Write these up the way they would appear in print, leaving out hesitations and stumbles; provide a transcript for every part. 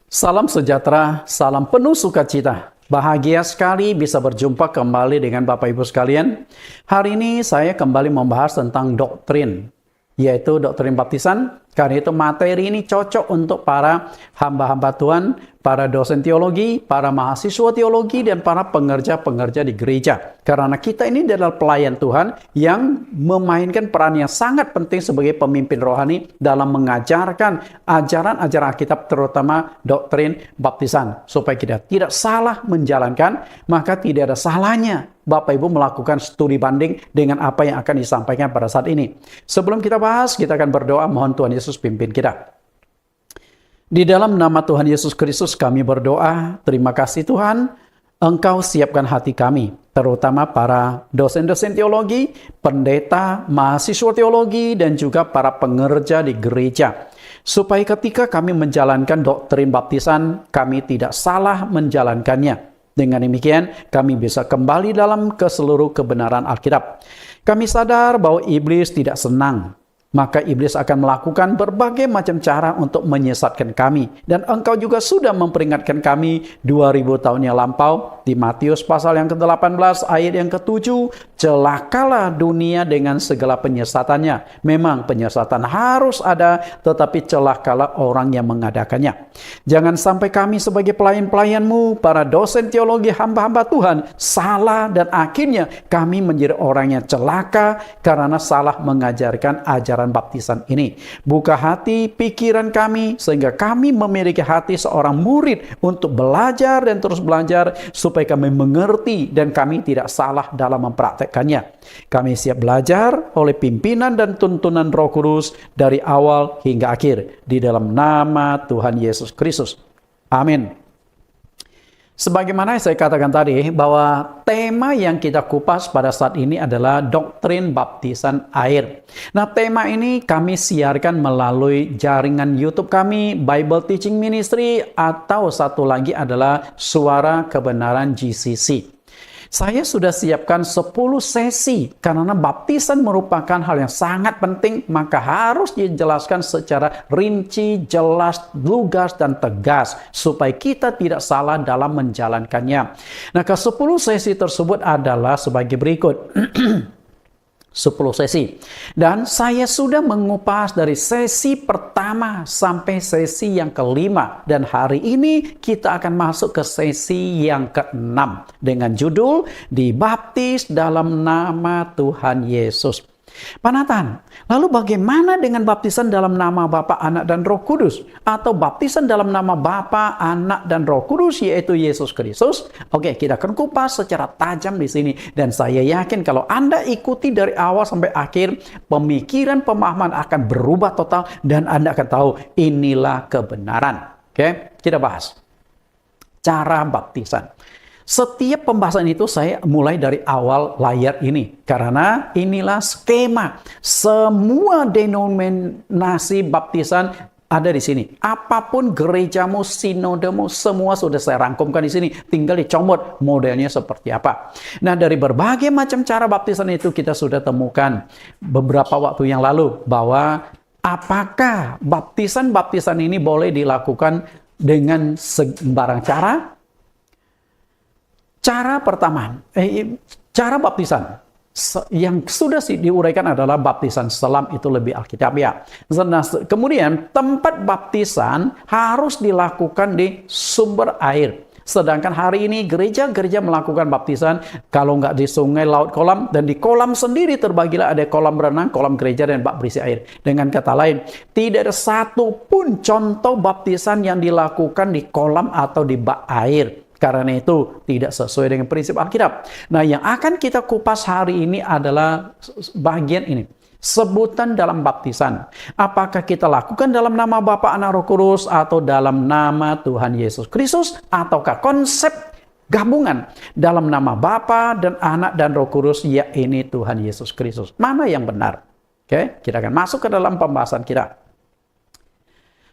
Salam sejahtera, salam penuh sukacita. Bahagia sekali bisa berjumpa kembali dengan Bapak Ibu sekalian. Hari ini saya kembali membahas tentang doktrin, yaitu doktrin baptisan. Karena itu materi ini cocok untuk para hamba-hamba Tuhan, para dosen teologi, para mahasiswa teologi, dan para pengerja-pengerja di gereja. Karena kita ini adalah pelayan Tuhan yang memainkan peran yang sangat penting sebagai pemimpin rohani dalam mengajarkan ajaran-ajaran Alkitab, terutama doktrin baptisan. Supaya kita tidak salah menjalankan, maka tidak ada salahnya Bapak Ibu melakukan studi banding dengan apa yang akan disampaikan pada saat ini. Sebelum kita bahas, kita akan berdoa mohon Tuhan Yesus pimpin kita. Di dalam nama Tuhan Yesus Kristus kami berdoa, terima kasih Tuhan, Engkau siapkan hati kami, terutama para dosen-dosen teologi, pendeta, mahasiswa teologi, dan juga para pengerja di gereja. Supaya ketika kami menjalankan doktrin baptisan, kami tidak salah menjalankannya. Dengan demikian, kami bisa kembali dalam keseluruh kebenaran Alkitab. Kami sadar bahwa iblis tidak senang. Maka iblis akan melakukan berbagai macam cara untuk menyesatkan kami. Dan Engkau juga sudah memperingatkan kami 2000 tahun yang lampau. Di Matius pasal yang ke-18 ayat yang ke-7. Celakalah dunia dengan segala penyesatannya. Memang penyesatan harus ada, tetapi celakalah orang yang mengadakannya. Jangan sampai kami sebagai pelayan-pelayan-Mu, para dosen teologi hamba-hamba Tuhan, salah dan akhirnya kami menjadi orang yang celaka karena salah mengajarkan ajaran baptisan ini. Buka hati pikiran kami sehingga kami memiliki hati seorang murid untuk belajar dan terus belajar supaya kami mengerti dan kami tidak salah dalam mempraktekkannya. Kami siap belajar oleh pimpinan dan tuntunan Roh Kudus dari awal hingga akhir di dalam nama Tuhan Yesus Kristus. Amin. Sebagaimana saya katakan tadi, bahwa tema yang kita kupas pada saat ini adalah doktrin baptisan air. Nah, tema ini kami siarkan melalui jaringan YouTube kami, Bible Teaching Ministry, atau satu lagi adalah Suara Kebenaran GCC. Saya sudah siapkan 10 sesi karena baptisan merupakan hal yang sangat penting, maka harus dijelaskan secara rinci, jelas, lugas, dan tegas supaya kita tidak salah dalam menjalankannya. Nah, ke-10 sesi tersebut adalah sebagai berikut. 10 sesi. Dan saya sudah mengupas dari sesi pertama sampai sesi yang kelima. Dan hari ini kita akan masuk ke sesi yang ke-6 dengan judul Dibaptis dalam Nama Tuhan Yesus. Pak Nathan, lalu bagaimana dengan baptisan dalam nama Bapa, Anak, dan Roh Kudus? Atau baptisan dalam nama Bapa, Anak, dan Roh Kudus, yaitu Yesus Kristus? Oke, kita akan kupas secara tajam di sini. Dan saya yakin kalau Anda ikuti dari awal sampai akhir, pemikiran, pemahaman akan berubah total, dan Anda akan tahu inilah kebenaran. Oke, kita bahas cara baptisan. Setiap pembahasan itu saya mulai dari awal layar ini. Karena inilah skema. Semua denominasi baptisan ada di sini. Apapun gerejamu, sinodemu, semua sudah saya rangkumkan di sini. Tinggal dicomot modelnya seperti apa. Nah, dari berbagai macam cara baptisan itu kita sudah temukan beberapa waktu yang lalu. Bahwa apakah baptisan-baptisan ini boleh dilakukan dengan sembarang cara? Cara pertama, cara baptisan yang sudah diuraikan adalah baptisan selam, itu lebih alkitabiah. Nah, kemudian tempat baptisan harus dilakukan di sumber air. Sedangkan hari ini gereja-gereja melakukan baptisan kalau nggak di sungai, laut, kolam, dan di kolam sendiri terbagilah ada kolam renang, kolam gereja, dan bak berisi air. Dengan kata lain, tidak ada satupun contoh baptisan yang dilakukan di kolam atau di bak air. Karena itu tidak sesuai dengan prinsip Alkitab. Nah, yang akan kita kupas hari ini adalah bagian ini. Sebutan dalam baptisan. Apakah kita lakukan dalam nama Bapa, Anak, Roh Kudus, atau dalam nama Tuhan Yesus Kristus, ataukah konsep gabungan dalam nama Bapa dan Anak dan Roh Kudus, ya ini Tuhan Yesus Kristus. Mana yang benar? Oke, kita akan masuk ke dalam pembahasan kita.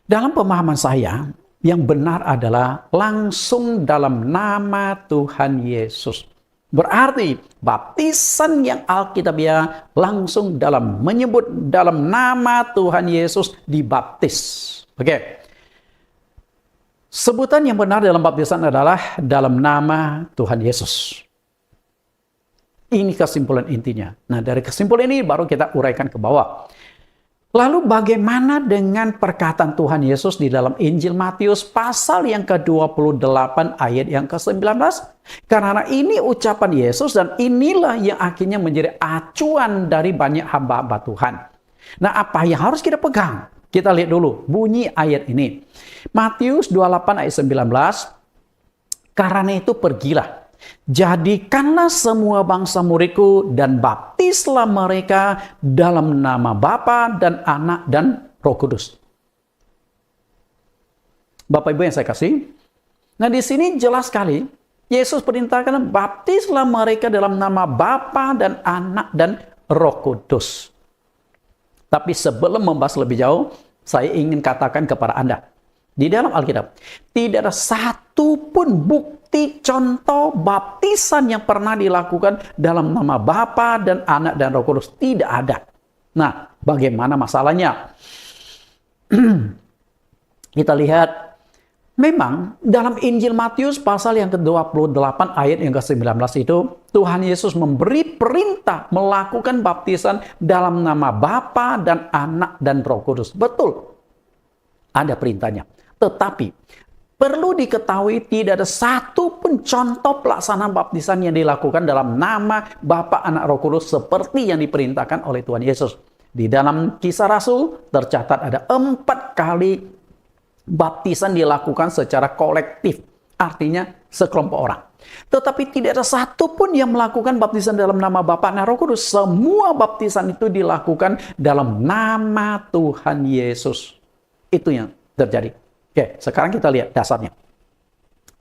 Dalam pemahaman saya, yang benar adalah langsung dalam nama Tuhan Yesus. Berarti baptisan yang alkitabiah langsung dalam menyebut dalam nama Tuhan Yesus dibaptis. Oke. Sebutan yang benar dalam baptisan adalah dalam nama Tuhan Yesus. Ini kesimpulan intinya. Nah, dari kesimpulan ini baru kita uraikan ke bawah. Lalu bagaimana dengan perkataan Tuhan Yesus di dalam Injil Matius pasal yang ke-28 ayat yang ke-19? Karena ini ucapan Yesus dan inilah yang akhirnya menjadi acuan dari banyak hamba-hamba Tuhan. Nah, apa yang harus kita pegang? Kita lihat dulu bunyi ayat ini. Matius 28 ayat 19. Karena itu pergilah. Jadikanlah semua bangsa muridku dan baptislah mereka dalam nama Bapa dan Anak dan Roh Kudus. Bapak Ibu yang saya kasih. Nah, di sini jelas sekali Yesus perintahkan baptislah mereka dalam nama Bapa dan Anak dan Roh Kudus. Tapi sebelum membahas lebih jauh, saya ingin katakan kepada Anda, di dalam Alkitab tidak ada satu pun bukti contoh baptisan yang pernah dilakukan dalam nama Bapa dan Anak dan Roh Kudus. Tidak ada. Nah, bagaimana masalahnya? Kita lihat, memang dalam Injil Matius pasal yang ke-28 ayat yang ke-19 itu, Tuhan Yesus memberi perintah melakukan baptisan dalam nama Bapa dan Anak dan Roh Kudus. Betul, ada perintahnya. Tetapi perlu diketahui tidak ada satu pun contoh pelaksanaan baptisan yang dilakukan dalam nama Bapa, Anak, Roh Kudus seperti yang diperintahkan oleh Tuhan Yesus. Di dalam Kisah Rasul tercatat ada 4 kali baptisan dilakukan secara kolektif. Artinya sekelompok orang. Tetapi tidak ada satu pun yang melakukan baptisan dalam nama Bapa, Anak, Roh Kudus. Semua baptisan itu dilakukan dalam nama Tuhan Yesus. Itu yang terjadi. Oke, sekarang kita lihat dasarnya.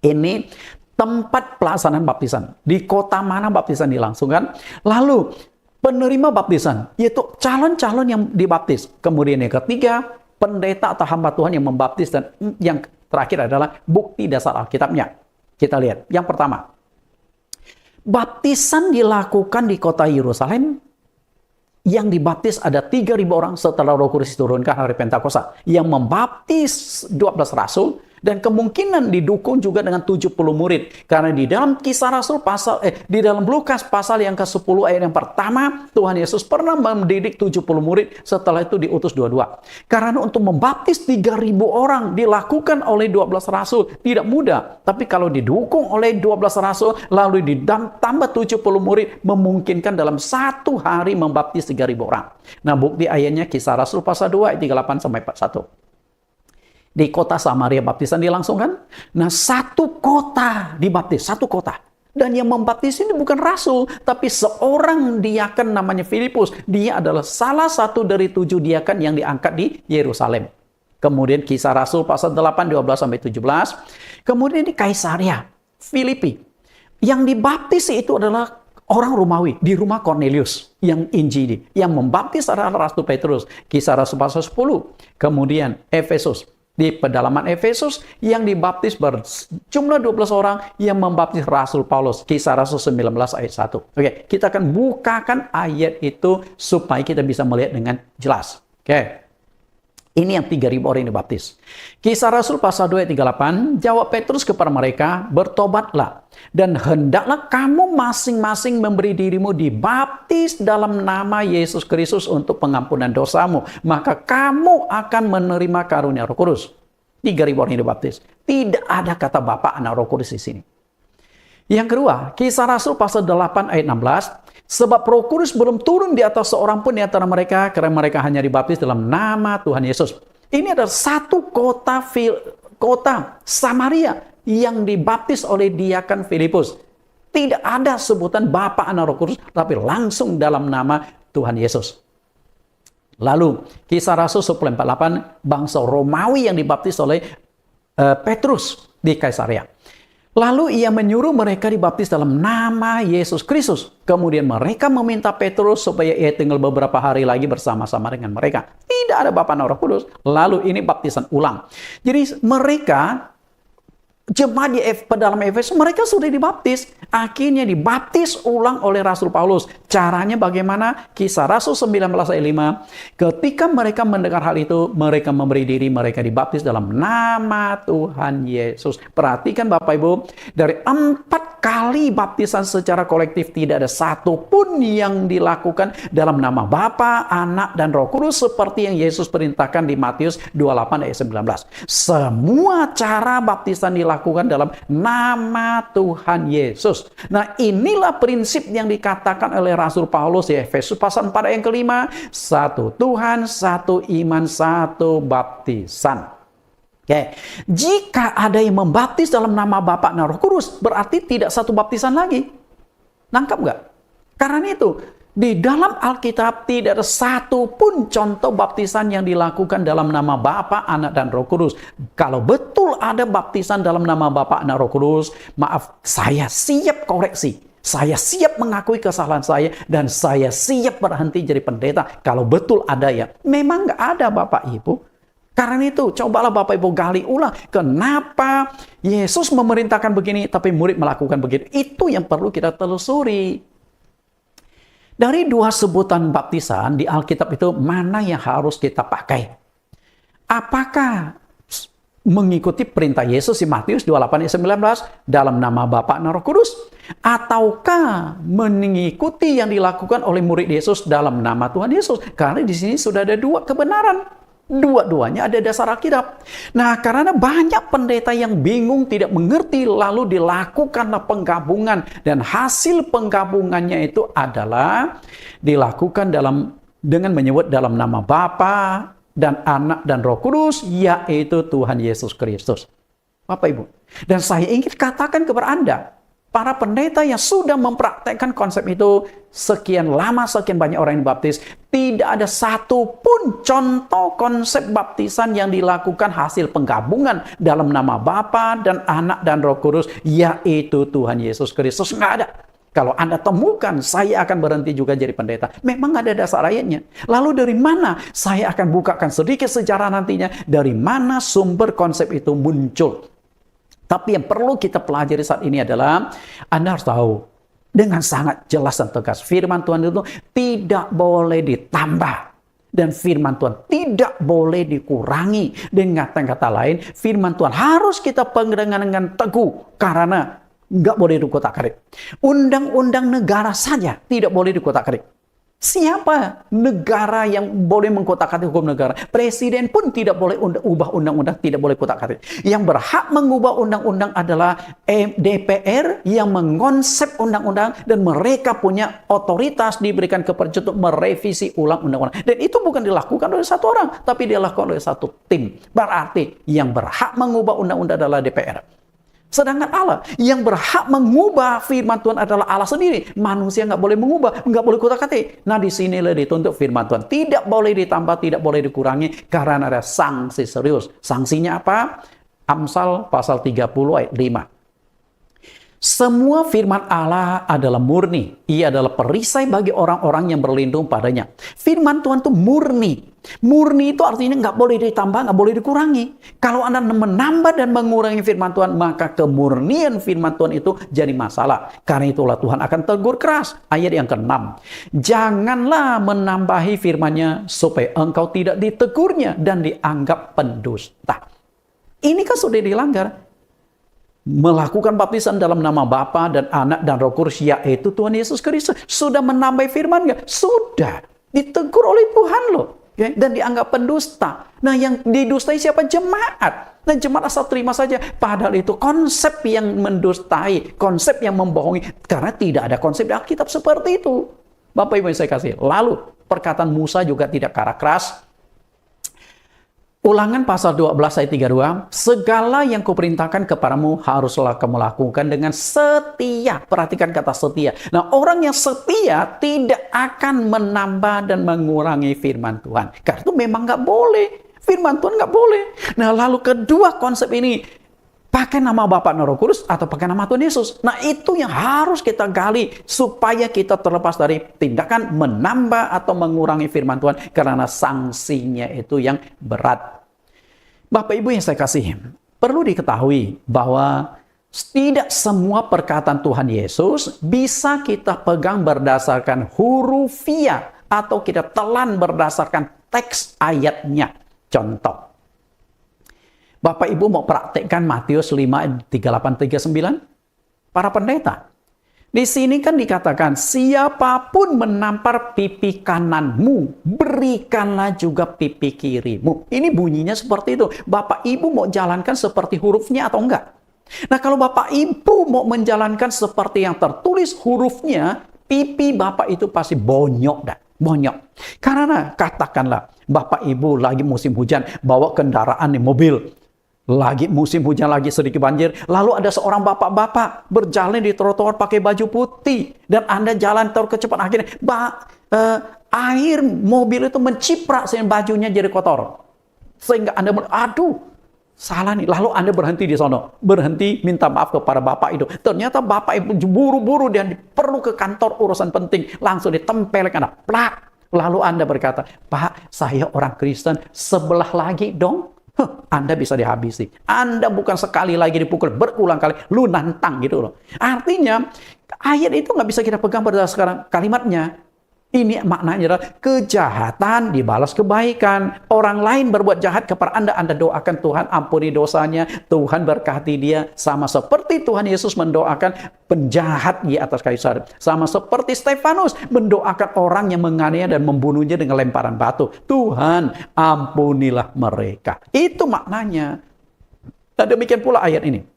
Ini tempat pelaksanaan baptisan. Di kota mana baptisan dilangsungkan. Lalu penerima baptisan, yaitu calon-calon yang dibaptis. Kemudian yang ketiga, pendeta atau hamba Tuhan yang membaptis. Dan yang terakhir adalah bukti dasar Alkitabnya. Kita lihat. Yang pertama, baptisan dilakukan di kota Yerusalem. Yang dibaptis ada 3.000 orang setelah Roh Kudus diturunkan hari Pentakosta. Yang membaptis 12 rasul dan kemungkinan didukung juga dengan 70 murid. Karena di dalam Kisah Rasul di dalam Lukas pasal yang ke-10 ayat yang pertama, Tuhan Yesus pernah mendidik 70 murid, setelah itu diutus 22. Karena untuk membaptis 3.000 orang dilakukan oleh 12 rasul tidak mudah. Tapi kalau didukung oleh 12 rasul lalu ditambah 70 murid, memungkinkan dalam satu hari membaptis 3.000 orang. Nah, bukti ayatnya Kisah Rasul pasal 2 ayat 38 sampai 41. Di kota Samaria baptisan dilangsungkan. Nah, satu kota dibaptis, satu kota. Dan yang membaptis ini bukan rasul, tapi seorang diaken namanya Filipus. Dia adalah salah satu dari 7 diaken yang diangkat di Yerusalem. Kemudian Kisah Rasul pasal 8, 12 sampai 17. Kemudian di Kaisaria Filipi. Yang dibaptis itu adalah orang Romawi di rumah Cornelius yang Injili. Yang membaptis adalah Rasul Petrus. Kisah Rasul pasal 10. Kemudian Efesus. Di pedalaman Efesus yang dibaptis berjumlah 12 orang, yang membaptis Rasul Paulus. Kisah Rasul 19 ayat 1. Oke, kita akan bukakan ayat itu supaya kita bisa melihat dengan jelas. Oke. Ini yang 3.000 orang yang dibaptis. Kisah Rasul pasal 2 ayat 38, jawab Petrus kepada mereka, bertobatlah dan hendaklah kamu masing-masing memberi dirimu dibaptis dalam nama Yesus Kristus untuk pengampunan dosamu, maka kamu akan menerima karunia Roh Kudus. 3.000 orang yang dibaptis. Tidak ada kata Bapa, Anak, Roh Kudus di sini. Yang kedua, Kisah Rasul pasal 8 ayat 16, sebab Roh Kudus belum turun di atas seorang pun di antara mereka, karena mereka hanya dibaptis dalam nama Tuhan Yesus. Ini adalah satu kota Samaria yang dibaptis oleh diaken Filipus. Tidak ada sebutan Bapa, Anak, Roh Kudus, tapi langsung dalam nama Tuhan Yesus. Lalu, Kisah Rasul 10:48, bangsa Romawi yang dibaptis oleh Petrus di Kaisaria. Lalu ia menyuruh mereka dibaptis dalam nama Yesus Kristus. Kemudian mereka meminta Petrus supaya ia tinggal beberapa hari lagi bersama-sama dengan mereka. Tidak ada Bapa, Anak, Roh Kudus. Lalu ini baptisan ulang. Jadi mereka Jemaat di dalam Efesus mereka sudah dibaptis. Akhirnya dibaptis ulang oleh Rasul Paulus. Caranya bagaimana? Kisah Rasul 19 ayat 5. Ketika mereka mendengar hal itu, mereka memberi diri, mereka dibaptis dalam nama Tuhan Yesus. Perhatikan Bapak Ibu, dari 4 kali baptisan secara kolektif tidak ada satu pun yang dilakukan dalam nama Bapa, Anak, dan Roh Kudus seperti yang Yesus perintahkan di Matius 28 ayat 19. Semua cara baptisan dilakukan dalam nama Tuhan Yesus. Nah, inilah prinsip yang dikatakan oleh Rasul Paulus di Efesus pasal 4 ayat yang kelima. Satu Tuhan, satu iman, satu baptisan. Oke, jika ada yang membaptis dalam nama Bapa dan Roh Kudus, berarti tidak satu baptisan lagi. Nangkap nggak? Karena itu, di dalam Alkitab tidak ada satu pun contoh baptisan yang dilakukan dalam nama Bapa, Anak, dan Roh Kudus. Kalau betul ada baptisan dalam nama Bapa, Anak, Roh Kudus, maaf, saya siap koreksi. Saya siap mengakui kesalahan saya, dan saya siap berhenti jadi pendeta. Kalau betul ada ya, memang nggak ada Bapak Ibu. Karena itu, cobalah Bapak Ibu gali ulang. Kenapa Yesus memerintahkan begini, tapi murid melakukan begitu? Itu yang perlu kita telusuri. Dari 2 sebutan baptisan di Alkitab itu, mana yang harus kita pakai? Apakah mengikuti perintah Yesus di Matius 28 ayat 19 dalam nama Bapa dan Roh Kudus? Ataukah mengikuti yang dilakukan oleh murid Yesus dalam nama Tuhan Yesus? Karena di sini sudah ada 2 kebenaran. Dua-duanya ada dasar Alkitab. Nah, karena banyak pendeta yang bingung, tidak mengerti, lalu dilakukanlah penggabungan. Dan hasil penggabungannya itu adalah dilakukan dengan menyebut dalam nama Bapa dan Anak dan Roh Kudus, yaitu Tuhan Yesus Kristus. Bapak Ibu. Dan saya ingin katakan kepada Anda, para pendeta yang sudah mempraktekkan konsep itu sekian lama, sekian banyak orang yang dibaptis, tidak ada satupun contoh konsep baptisan yang dilakukan hasil penggabungan dalam nama Bapa dan Anak dan Roh Kudus, yaitu Tuhan Yesus Kristus. Nggak ada. Kalau Anda temukan, saya akan berhenti juga jadi pendeta. Memang ada dasar ayatnya. Lalu dari mana? Saya akan bukakan sedikit sejarah nantinya. Dari mana sumber konsep itu muncul. Tapi yang perlu kita pelajari saat ini adalah, Anda harus tahu dengan sangat jelas dan tegas, firman Tuhan itu tidak boleh ditambah. Dan firman Tuhan tidak boleh dikurangi. Dengan kata-kata lain, firman Tuhan harus kita pegang dengan teguh. Karena nggak boleh dikotak-atik. Undang-undang negara saja tidak boleh dikotak-atik. Siapa negara yang boleh mengkotak-atik hukum negara? Presiden pun tidak boleh ubah undang-undang, tidak boleh kotak-atik. Yang berhak mengubah undang-undang adalah DPR yang mengonsep undang-undang, dan mereka punya otoritas diberikan kepada untuk merevisi ulang undang-undang. Dan itu bukan dilakukan oleh satu orang, tapi dilakukan oleh satu tim. Berarti yang berhak mengubah undang-undang adalah DPR. Sedangkan Allah yang berhak mengubah firman Tuhan adalah Allah sendiri. Manusia nggak boleh mengubah, nggak boleh kotak-atik. Nah, di sinilah dituntut firman Tuhan. Tidak boleh ditambah, tidak boleh dikurangi, karena ada sanksi serius. Sanksinya apa? Amsal pasal 30 ayat 5. Semua firman Allah adalah murni. Ia adalah perisai bagi orang-orang yang berlindung padanya. Firman Tuhan itu murni. Murni itu artinya nggak boleh ditambah, nggak boleh dikurangi. Kalau Anda menambah dan mengurangi firman Tuhan, maka kemurnian firman Tuhan itu jadi masalah. Karena itulah Tuhan akan tegur keras. Ayat yang ke-6. Janganlah menambahi firman-Nya supaya engkau tidak ditegurnya dan dianggap pendusta. Ini kan sudah dilanggar. Melakukan baptisan dalam nama Bapa dan Anak dan Roh Kudus, yaitu Tuhan Yesus Kristus. Sudah menambah firman nggak? Sudah. Ditegur oleh Tuhan loh. Okay? Dan dianggap pendusta. Nah, yang didustai siapa? Jemaat. Nah, jemaat asal terima saja. Padahal itu konsep yang mendustai, konsep yang membohongi. Karena tidak ada konsep di Alkitab seperti itu. Bapak Ibu yang saya kasih. Lalu, perkataan Musa juga tidak kalah keras. Ulangan pasal 12 ayat 32, segala yang kuperintahkan kepadamu haruslah kamu lakukan dengan setia. Perhatikan kata setia. Nah, orang yang setia tidak akan menambah dan mengurangi firman Tuhan. Karena itu memang nggak boleh. Firman Tuhan nggak boleh. Nah, lalu kedua konsep ini, pakai nama Bapa dan Roh Kudus atau pakai nama Tuhan Yesus. Nah, itu yang harus kita gali supaya kita terlepas dari tindakan menambah atau mengurangi firman Tuhan, karena sanksinya itu yang berat. Bapak Ibu yang saya kasihi, Perlu diketahui bahwa tidak semua perkataan Tuhan Yesus bisa kita pegang berdasarkan hurufiah atau kita telan berdasarkan teks ayatnya. Contoh, Bapak Ibu mau praktekkan Matius 5, 38, 39? Para pendeta. Di sini kan dikatakan, siapapun menampar pipi kananmu, berikanlah juga pipi kirimu. Ini bunyinya seperti itu. Bapak Ibu mau jalankan seperti hurufnya atau enggak? Nah, kalau Bapak Ibu mau menjalankan seperti yang tertulis hurufnya, pipi Bapak itu pasti bonyok dah. Bonyok. Karena katakanlah, Bapak Ibu lagi musim hujan, bawa kendaraan di mobil. Lagi musim hujan, lagi sedikit banjir. Lalu ada seorang bapak-bapak berjalan di trotoar pakai baju putih. Dan Anda jalan terus kecepatan. Akhirnya air mobil itu menciprat sehingga bajunya jadi kotor. Sehingga Anda aduh, salah nih. Lalu Anda berhenti di sana. Berhenti minta maaf kepada bapak itu. Ternyata bapak itu buru-buru dan perlu ke kantor urusan penting. Langsung ditempelkan. Plak. Lalu Anda berkata, Pak, saya orang Kristen. Sebelah lagi dong. Anda bisa dihabisi. Anda bukan sekali lagi dipukul, berulang kali. Lu nantang gitu loh. Artinya, ayat itu nggak bisa kita pegang berdasarkan kalimatnya. Ini maknanya adalah kejahatan dibalas kebaikan. Orang lain berbuat jahat kepada Anda, Anda doakan Tuhan ampuni dosanya, Tuhan berkati dia. Sama seperti Tuhan Yesus mendoakan penjahat di atas kayu salib. Sama seperti Stefanus mendoakan orang yang menganiaya dan membunuhnya dengan lemparan batu. Tuhan ampunilah mereka. Itu maknanya. Dan demikian pula ayat ini.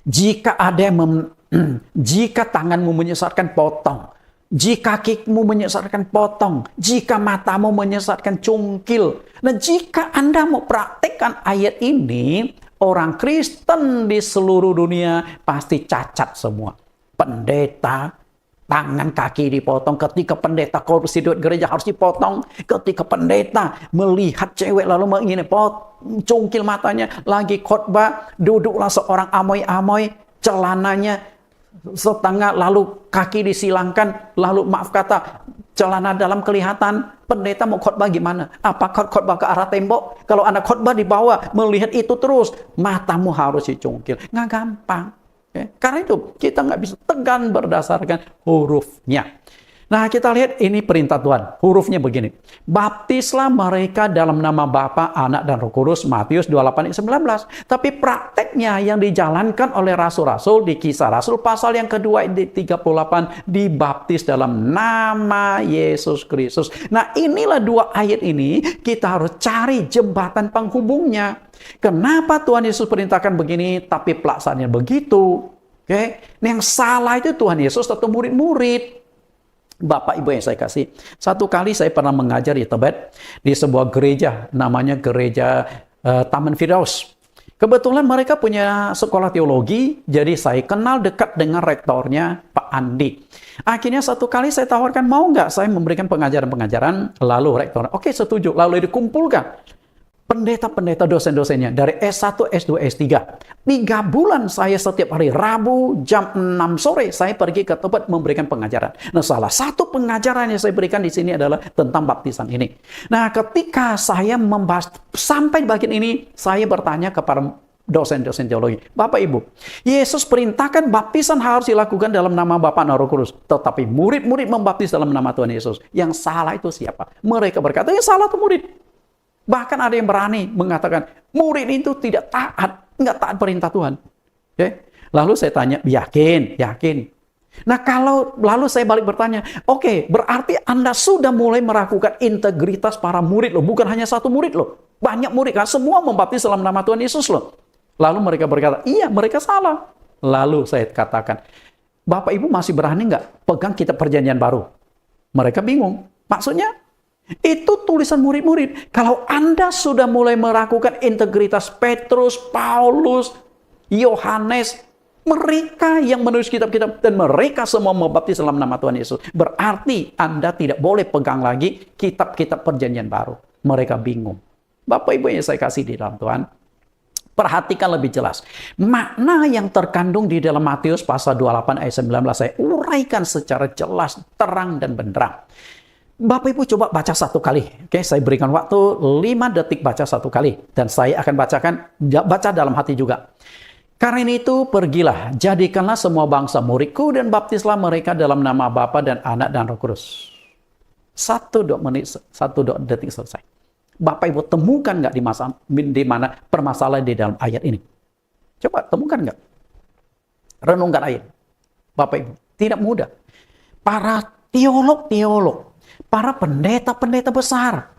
Jika ada yang jika tanganmu menyesatkan, potong. Jika kakimu menyesatkan, potong. Jika matamu menyesatkan, cungkil. Nah, jika Anda mau praktekkan ayat ini, orang Kristen di seluruh dunia pasti cacat semua. Pendeta, tangan kaki dipotong. Ketika pendeta korupsi duit gereja harus dipotong. Ketika pendeta melihat cewek lalu ingin cungkil matanya. Lagi khotbah, duduklah seorang amoy-amoy, celananya setengah, lalu kaki disilangkan, lalu maaf kata, celana dalam kelihatan. Pendeta mau khotbah gimana? Apakah khotbah ke arah tembok? Kalau Anda khotbah di bawah, melihat itu terus, matamu harus dicungkil. Nggak gampang. Okay? Karena itu, kita nggak bisa tegan berdasarkan hurufnya. Nah, kita lihat ini perintah Tuhan. Hurufnya begini. Baptislah mereka dalam nama Bapa, Anak, dan Roh Kudus. Matius 28 ayat 19. Tapi prakteknya yang dijalankan oleh rasul-rasul di Kisah Rasul pasal yang kedua ayat 38 dibaptis dalam nama Yesus Kristus. Nah, inilah dua ayat ini kita harus cari jembatan penghubungnya. Kenapa Tuhan Yesus perintahkan begini tapi pelaksanaannya begitu? Oke. Yang salah itu Tuhan Yesus atau murid-murid. Bapak Ibu yang saya kasih, satu kali saya pernah mengajar di Tibet di sebuah gereja namanya gereja Taman Firdaus. Kebetulan mereka punya sekolah teologi, jadi saya kenal dekat dengan rektornya Pak Andi. Akhirnya satu kali saya tawarkan, mau nggak saya memberikan pengajaran-pengajaran, lalu rektor, oke setuju, lalu dikumpulkan pendeta-pendeta dosen-dosennya dari S1, S2, S3. 3 bulan saya setiap hari Rabu jam 6 sore saya pergi ke tempat memberikan pengajaran. Nah, salah satu pengajaran yang saya berikan di sini adalah tentang baptisan ini. Nah, ketika saya membahas sampai bagian ini, saya bertanya kepada dosen-dosen teologi, Bapak Ibu, Yesus perintahkan baptisan harus dilakukan dalam nama Bapa dan Roh Kudus. Tetapi murid-murid membaptis dalam nama Tuhan Yesus. Yang salah itu siapa? Mereka berkata, yang salah itu murid. Bahkan ada yang berani mengatakan, murid itu tidak taat, nggak taat perintah Tuhan. Okay? Lalu saya tanya, yakin? Nah, lalu saya balik bertanya, oke, berarti Anda sudah mulai meragukan integritas para murid loh, bukan hanya satu murid loh. Banyak murid kan, semua membaptis dalam nama Tuhan Yesus loh. Lalu mereka berkata, iya mereka salah. Lalu saya katakan, Bapak Ibu masih berani nggak pegang kitab perjanjian baru? Mereka bingung. Maksudnya? Itu tulisan murid-murid. Kalau Anda sudah mulai meragukan integritas Petrus, Paulus, Yohanes, mereka yang menulis kitab-kitab dan mereka semua membaptis dalam nama Tuhan Yesus, berarti Anda tidak boleh pegang lagi kitab-kitab perjanjian baru. Mereka bingung. Bapak Ibu yang saya kasih di dalam Tuhan, perhatikan lebih jelas. Makna yang terkandung di dalam Matius pasal 28 ayat 19 saya uraikan secara jelas, terang dan benderang. Bapak Ibu coba baca satu kali. Oke, saya berikan waktu 5 detik baca satu kali. Dan saya akan baca dalam hati juga. Karena itu pergilah, jadikanlah semua bangsa muridku dan baptislah mereka dalam nama Bapa dan Anak dan Roh Kudus. 1 detik selesai. Bapak Ibu temukan nggak di mana permasalahan di dalam ayat ini? Coba temukan nggak? Renungkan ayat. Bapak Ibu, tidak mudah. Para teolog, para pendeta-pendeta besar,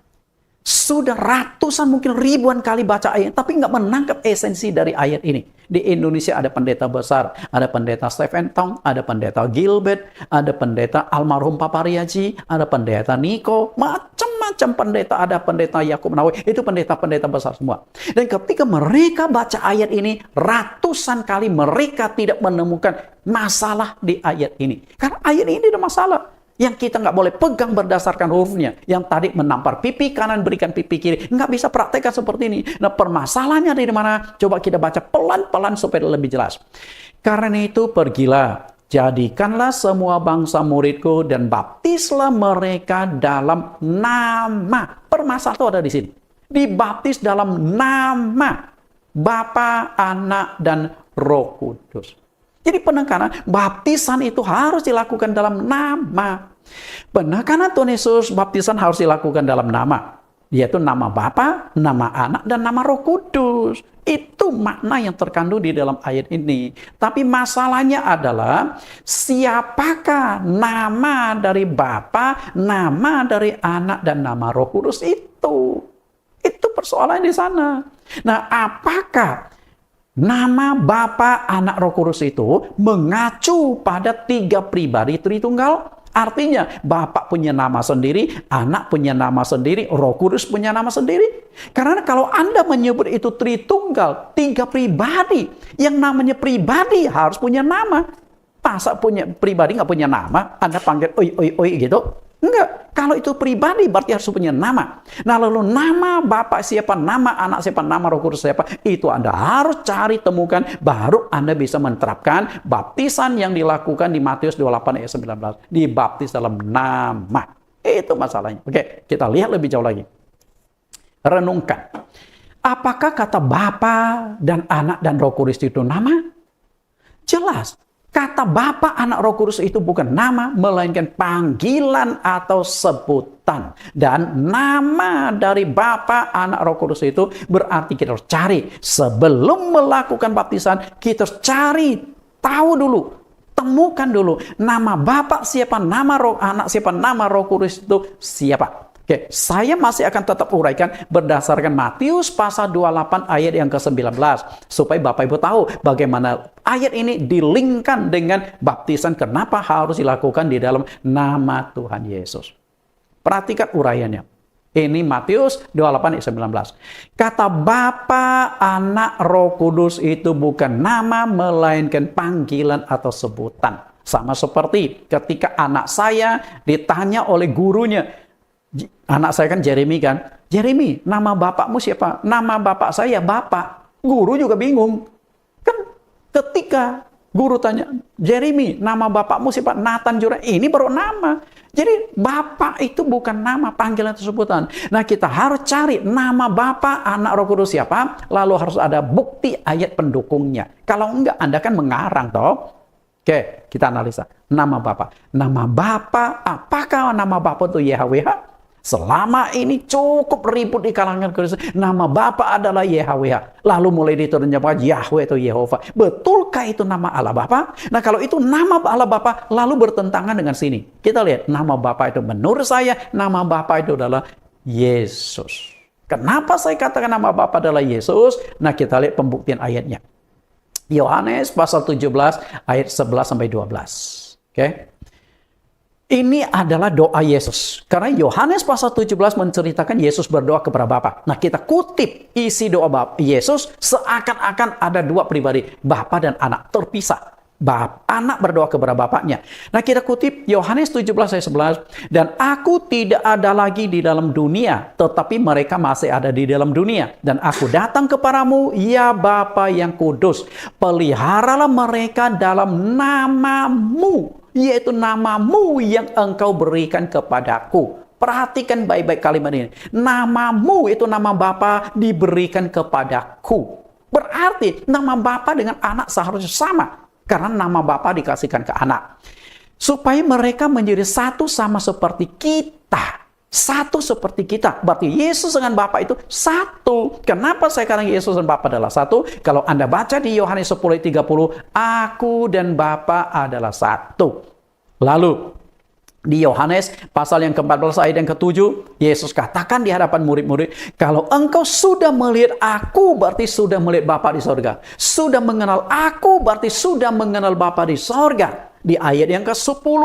sudah ratusan mungkin ribuan kali baca ayat, tapi nggak menangkap esensi dari ayat ini. Di Indonesia ada pendeta besar, ada pendeta Stephen Tong, ada pendeta Gilbert, ada pendeta almarhum Papa Riaji, ada pendeta Niko, macam-macam pendeta, ada pendeta Yakub Nawawi, itu pendeta-pendeta besar semua. Dan ketika mereka baca ayat ini, ratusan kali mereka tidak menemukan masalah di ayat ini. Karena ayat ini ada masalah. Yang kita nggak boleh pegang berdasarkan hurufnya. Yang tadi menampar pipi kanan, berikan pipi kiri. Nggak bisa praktekkan seperti ini. Nah, permasalahannya dari mana? Coba kita baca pelan-pelan supaya lebih jelas. Karena itu pergilah, jadikanlah semua bangsa muridku dan baptislah mereka dalam nama. Permasalahan itu ada di sini. Dibaptis dalam nama Bapa, Anak, dan Roh Kudus. Jadi penekanan baptisan itu harus dilakukan dalam nama. Penekanan Tuhan Yesus baptisan harus dilakukan dalam nama. Yaitu nama Bapa, nama Anak, dan nama Roh Kudus. Itu makna yang terkandung di dalam ayat ini. Tapi masalahnya adalah siapakah nama dari Bapa, nama dari Anak, dan nama Roh Kudus itu? Itu persoalan di sana. Nah, apakah nama Bapa, Anak, Roh Kudus itu mengacu pada 3 pribadi Tritunggal? Artinya, Bapa punya nama sendiri, Anak punya nama sendiri, Roh Kudus punya nama sendiri. Karena kalau Anda menyebut itu Tritunggal, 3 pribadi, yang namanya pribadi harus punya nama. Masa punya pribadi nggak punya nama? Anda panggil oi gitu? Enggak. Kalau itu pribadi berarti harus punya nama. Nah, lalu nama Bapa siapa, nama Anak siapa, nama Roh Kudus siapa, itu Anda harus cari temukan, baru Anda bisa menerapkan baptisan yang dilakukan di Matius 28 ayat 19. Dibaptis dalam nama. Itu masalahnya. Oke, kita lihat lebih jauh lagi. Renungkan. Apakah kata Bapa dan Anak dan Roh Kudus itu nama? Jelas. Kata Bapa, Anak, Roh Kudus itu bukan nama, melainkan panggilan atau sebutan. Dan nama dari Bapa, Anak, Roh Kudus itu berarti kita harus cari. Sebelum melakukan baptisan, kita harus cari, tahu dulu, temukan dulu. Nama Bapa siapa, nama Roh Anak siapa, nama Roh Kudus itu siapa. Oke, saya masih akan tetap uraikan berdasarkan Matius pasal 28 ayat yang ke-19. Supaya Bapak Ibu tahu bagaimana ayat ini dilingkan dengan baptisan. Kenapa harus dilakukan di dalam nama Tuhan Yesus. Perhatikan uraiannya. Ini Matius 28 ayat 19. Kata Bapa, Anak, Roh Kudus itu bukan nama, melainkan panggilan atau sebutan. Sama seperti ketika anak saya ditanya oleh gurunya, anak saya kan Jeremy kan. Jeremy, nama bapakmu siapa? Nama bapak saya Bapak. Guru juga bingung. Kan ketika guru tanya, Jeremy, nama bapakmu siapa? Nathan Jura. Ini baru nama. Jadi Bapak itu bukan nama, panggilan atau sebutan. Nah, kita harus cari nama Bapa, Anak, Roh Kudus siapa. Lalu harus ada bukti ayat pendukungnya. Kalau enggak, Anda kan mengarang toh. Oke, kita analisa. Nama Bapa. Nama Bapa, apakah nama Bapa itu YHWH? Selama ini cukup ribut di kalangan Kristen. Nama Bapa adalah YHWH. Lalu mulai diturunkan Yahweh atau Yehova. Betulkah itu nama Allah Bapa? Nah, kalau itu nama Allah Bapa, lalu bertentangan dengan sini. Kita lihat, nama Bapa itu menurut saya, nama Bapa itu adalah Yesus. Kenapa saya katakan nama Bapa adalah Yesus? Nah, kita lihat pembuktian ayatnya. Yohanes pasal 17 ayat 11 sampai 12. Oke. Ini adalah doa Yesus. Karena Yohanes pasal 17 menceritakan Yesus berdoa kepada Bapa. Nah, kita kutip isi doa Yesus seakan-akan ada 2 pribadi, Bapa dan Anak, terpisah. Anak berdoa kepada Bapaknya. Nah, kita kutip Yohanes 17 ayat 11. Dan aku tidak ada lagi di dalam dunia, tetapi mereka masih ada di dalam dunia. Dan aku datang kepadamu, ya Bapa yang kudus. Peliharalah mereka dalam namamu, yaitu namamu yang engkau berikan kepadaku. Perhatikan baik-baik kalimat ini. Namamu itu nama Bapa diberikan kepadaku. Berarti nama Bapa dengan anak seharusnya sama. Karena nama Bapa dikasihkan ke anak. Supaya mereka menjadi satu sama seperti kita. Satu seperti kita. Berarti Yesus dengan Bapa itu satu. Kenapa saya katakan Yesus dan Bapa adalah satu? Kalau Anda baca di Yohanes 10:30, aku dan Bapa adalah satu. Lalu di Yohanes pasal yang ke-14 ayat yang ke-7, Yesus katakan di hadapan murid-murid, kalau engkau sudah melihat aku, berarti sudah melihat Bapa di sorga. Sudah mengenal aku, berarti sudah mengenal Bapa di sorga. Di ayat yang ke-10,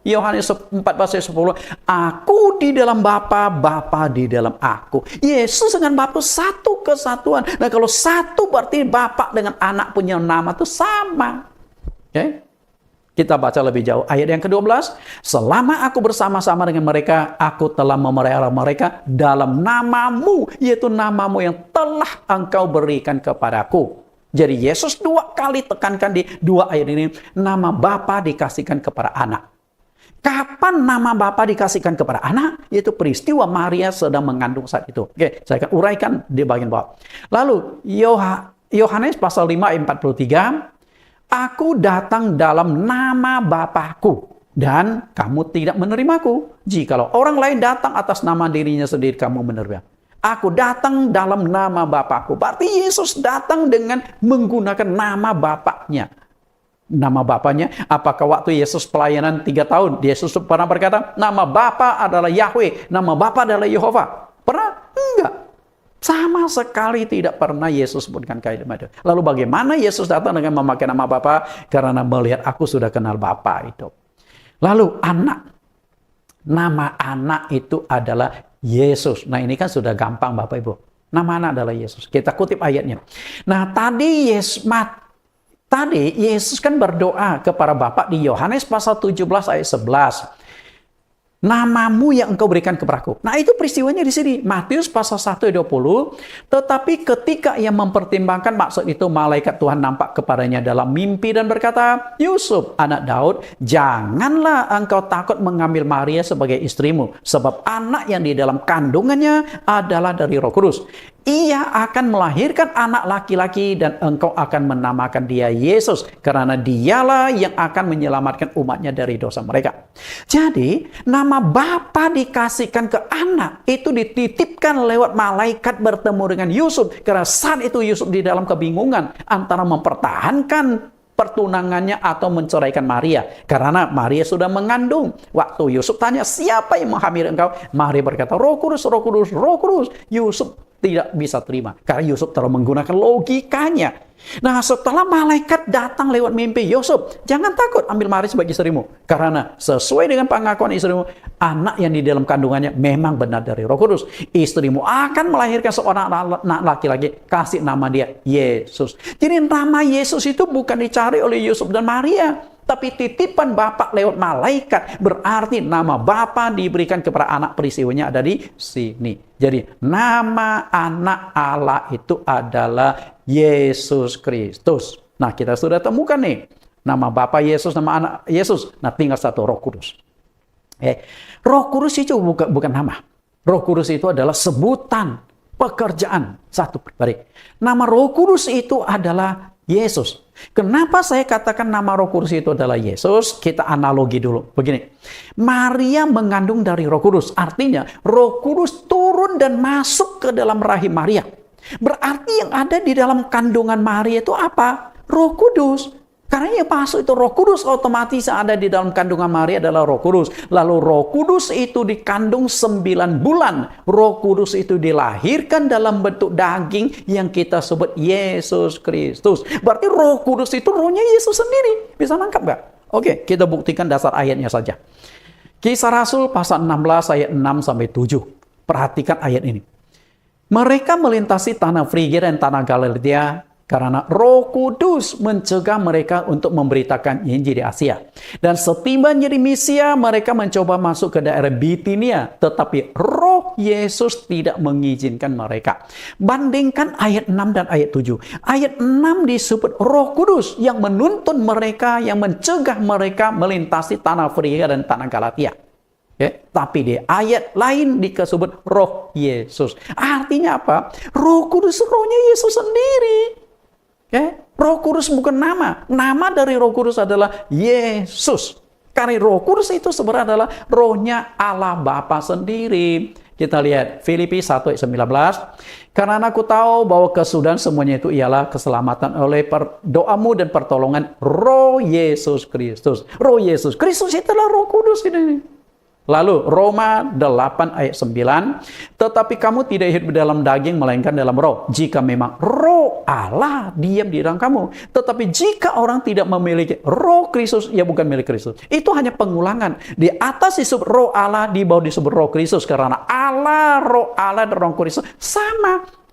Yohanes 14 ayat 10, aku di dalam Bapa, Bapa di dalam aku. Yesus dengan Bapa satu kesatuan. Nah, kalau satu berarti Bapa dengan anak punya nama itu sama. Oke? Kita baca lebih jauh. Ayat yang ke-12, selama aku bersama-sama dengan mereka, aku telah memelihara mereka dalam namamu, yaitu namamu yang telah engkau berikan kepadaku. Jadi Yesus dua kali tekankan di dua ayat ini, nama Bapa dikasihkan kepada anak. Kapan nama Bapa dikasihkan kepada anak? Yaitu peristiwa Maria sedang mengandung saat itu. Oke, saya akan uraikan di bagian bawah. Lalu Yohanes pasal 5 ayat 43, aku datang dalam nama Bapakku dan kamu tidak menerimaku. Jikalau orang lain datang atas nama dirinya sendiri, kamu menerima. Aku datang dalam nama Bapakku. Berarti Yesus datang dengan menggunakan nama Bapaknya. Nama Bapaknya, apakah waktu Yesus pelayanan 3 tahun, Yesus pernah berkata, nama Bapa adalah Yahweh, nama Bapa adalah Yehova? Pernah? Enggak. Sama sekali tidak pernah Yesus sebutkan kalimat itu. Lalu bagaimana Yesus datang dengan memakai nama Bapa? Karena melihat aku sudah kenal Bapa itu. Lalu anak. Nama anak itu adalah Yesus. Nah, ini kan sudah gampang Bapak Ibu. Nama anak adalah Yesus. Kita kutip ayatnya. Nah, tadi Yesus kan berdoa kepada Bapa di Yohanes pasal 17 ayat 11. Namamu yang engkau berikan kepadaku. Nah, itu peristiwanya di sini. Matius pasal 1 ayat 20. Tetapi ketika ia mempertimbangkan maksud itu, malaikat Tuhan nampak kepadanya dalam mimpi dan berkata, Yusuf, anak Daud, janganlah engkau takut mengambil Maria sebagai istrimu, sebab anak yang di dalam kandungannya adalah dari Roh Kudus. Ia akan melahirkan anak laki-laki dan engkau akan menamakan dia Yesus, karena dialah yang akan menyelamatkan umatnya dari dosa mereka. Jadi, nama Bapa dikasihkan ke anak, itu dititipkan lewat malaikat bertemu dengan Yusuf. Karena saat itu Yusuf di dalam kebingungan antara mempertahankan pertunangannya atau menceraikan Maria. Karena Maria sudah mengandung. Waktu Yusuf tanya, siapa yang menghamili engkau? Maria berkata, Roh Kudus, Roh Kudus, Roh Kudus. Yusuf tidak bisa terima. Karena Yusuf telah menggunakan logikanya. Nah, setelah malaikat datang lewat mimpi, Yusuf, jangan takut ambil Maria sebagai istrimu. Karena sesuai dengan pengakuan istrimu, anak yang di dalam kandungannya memang benar dari Roh Kudus. Istrimu akan melahirkan seorang anak laki-laki, kasih nama dia Yesus. Jadi nama Yesus itu bukan dicari oleh Yusuf dan Maria, tapi titipan Bapa lewat malaikat. Berarti nama Bapa diberikan kepada anak, peristiwanya ada di sini. Jadi nama anak Allah itu adalah Yesus Kristus. Nah, kita sudah temukan nih. Nama Bapa Yesus, nama anak Yesus. Nah, tinggal satu, Roh Kudus. Roh Kudus itu bukan nama. Roh Kudus itu adalah sebutan pekerjaan satu pribadi. Nama Roh Kudus itu adalah Yesus. Kenapa saya katakan nama Roh Kudus itu adalah Yesus? Kita analogi dulu. Begini, Maria mengandung dari Roh Kudus. Artinya, Roh Kudus turun dan masuk ke dalam rahim Maria. Berarti yang ada di dalam kandungan Maria itu apa? Roh Kudus. Karena yang masuk itu Roh Kudus, otomatis yang ada di dalam kandungan Maria adalah Roh Kudus. Lalu Roh Kudus itu dikandung 9 bulan. Roh Kudus itu dilahirkan dalam bentuk daging yang kita sebut Yesus Kristus. Berarti Roh Kudus itu rohnya Yesus sendiri. Bisa nangkap nggak? Oke, kita buktikan dasar ayatnya saja. Kisah Rasul pasal 16 ayat 6-7. Perhatikan ayat ini. Mereka melintasi tanah Frigia dan tanah Galilea karena Roh Kudus mencegah mereka untuk memberitakan Injil di Asia. Dan setibanya di Misia, mereka mencoba masuk ke daerah Bitinia, tetapi Roh Yesus tidak mengizinkan mereka. Bandingkan ayat 6 dan ayat 7. Ayat 6 disebut Roh Kudus yang menuntun mereka, yang mencegah mereka melintasi tanah Frigia dan tanah Galatia. Tapi di ayat lain disebut roh Yesus. Artinya apa? Roh Kudus rohnya Yesus sendiri. Roh Kudus bukan nama. Nama dari Roh Kudus adalah Yesus. Karena Roh Kudus itu sebenarnya adalah rohnya Allah Bapa sendiri. Kita lihat Filipi 1 ayat 19. Karena aku tahu bahwa kesudahan semuanya itu ialah keselamatan oleh doamu dan pertolongan Roh Yesus Kristus. Roh Yesus Kristus itulah Roh Kudus ini. Lalu Roma 8 ayat 9, tetapi kamu tidak hidup dalam daging melainkan dalam roh. Jika memang roh Allah diam di dalam kamu. Tetapi jika orang tidak memiliki roh Kristus, ia bukan milik Kristus. Itu hanya pengulangan. Di atas disebut roh Allah, di bawah disebut roh Kristus. Karena Allah, roh Allah dan roh Kristus sama.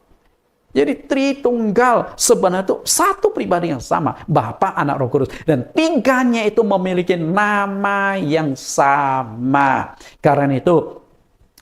Jadi Tritunggal sebenarnya itu satu pribadi yang sama. Bapa, Anak, Roh Kudus. Dan tiganya itu memiliki nama yang sama. Karena itu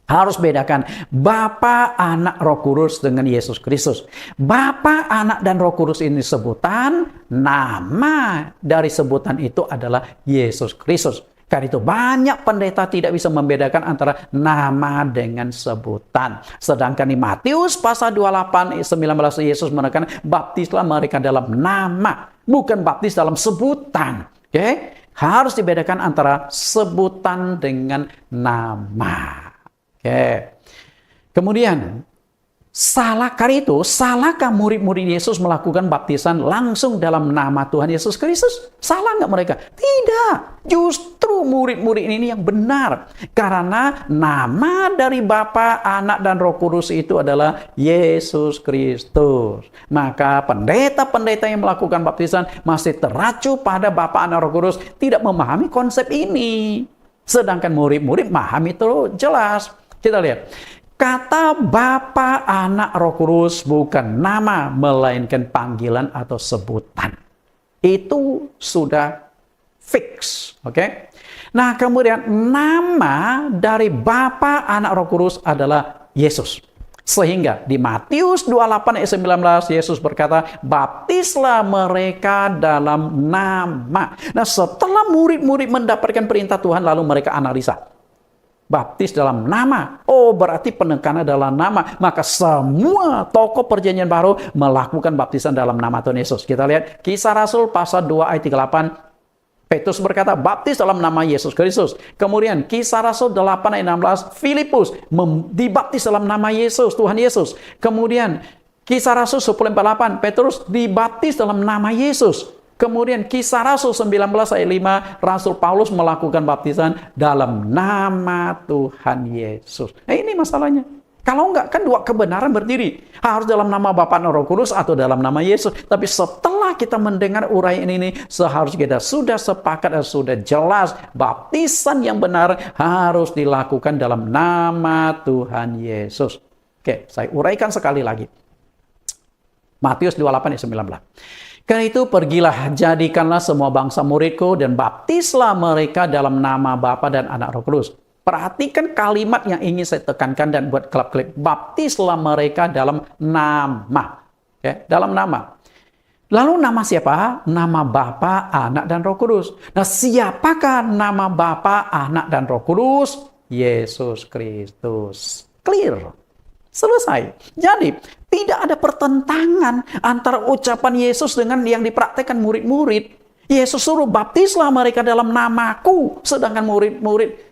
harus bedakan Bapa, Anak, Roh Kudus dengan Yesus Kristus. Bapa, Anak, dan Roh Kudus ini sebutan. Nama dari sebutan itu adalah Yesus Kristus. Karena itu banyak pendeta tidak bisa membedakan antara nama dengan sebutan. Sedangkan di Matius pasal 28 19 Yesus menekan baptislah mereka dalam nama, bukan baptis dalam sebutan. Harus dibedakan antara sebutan dengan nama. Kemudian salahkah murid-murid Yesus melakukan baptisan langsung dalam nama Tuhan Yesus Kristus? Salah nggak mereka? Tidak. Justru murid-murid ini yang benar. Karena nama dari Bapa, Anak, dan Roh Kudus itu adalah Yesus Kristus. Maka pendeta-pendeta yang melakukan baptisan masih teracu pada Bapa, Anak, Roh Kudus, tidak memahami konsep ini. Sedangkan murid-murid memahami itu jelas. Kita lihat. Kata Bapa, Anak, Roh Kudus bukan nama, melainkan panggilan atau sebutan. Itu sudah fix. Nah, kemudian nama dari Bapa, Anak, Roh Kudus adalah Yesus. Sehingga di Matius 28 ayat 19 Yesus berkata, baptislah mereka dalam nama. Nah, setelah murid-murid mendapatkan perintah Tuhan, lalu mereka analisa. Baptis dalam nama. Oh, berarti penekanan dalam nama. Maka semua tokoh perjanjian baru melakukan baptisan dalam nama Tuhan Yesus. Kita lihat Kisah Rasul pasal 2 ayat 38. Petrus berkata, baptis dalam nama Yesus Kristus. Kemudian Kisah Rasul 8 ayat 16. Filipus dibaptis dalam nama Yesus, Tuhan Yesus. Kemudian Kisah Rasul 10:48. Petrus dibaptis dalam nama Yesus. Kemudian Kisah Rasul 19 ayat 5, Rasul Paulus melakukan baptisan dalam nama Tuhan Yesus. Ini masalahnya. Kalau enggak, kan dua kebenaran berdiri. Harus dalam nama Bapa dan Roh Kudus atau dalam nama Yesus. Tapi setelah kita mendengar uraian ini, seharusnya kita sudah sepakat dan sudah jelas. Baptisan yang benar harus dilakukan dalam nama Tuhan Yesus. Saya uraikan sekali lagi. Matius 28 ayat 19. Karena itu pergilah, jadikanlah semua bangsa muridku dan baptislah mereka dalam nama Bapa dan Anak Roh Kudus. Perhatikan kalimat yang ingin saya tekankan dan buat klip-klip. Baptislah mereka dalam nama. Dalam nama. Lalu nama siapa? Nama Bapa, Anak, dan Roh Kudus. Nah, siapakah nama Bapa, Anak, dan Roh Kudus? Yesus Kristus. Clear. Selesai. Jadi, tidak ada pertentangan antara ucapan Yesus dengan yang dipraktekkan murid-murid. Yesus suruh baptislah mereka dalam namaku. Sedangkan murid-murid,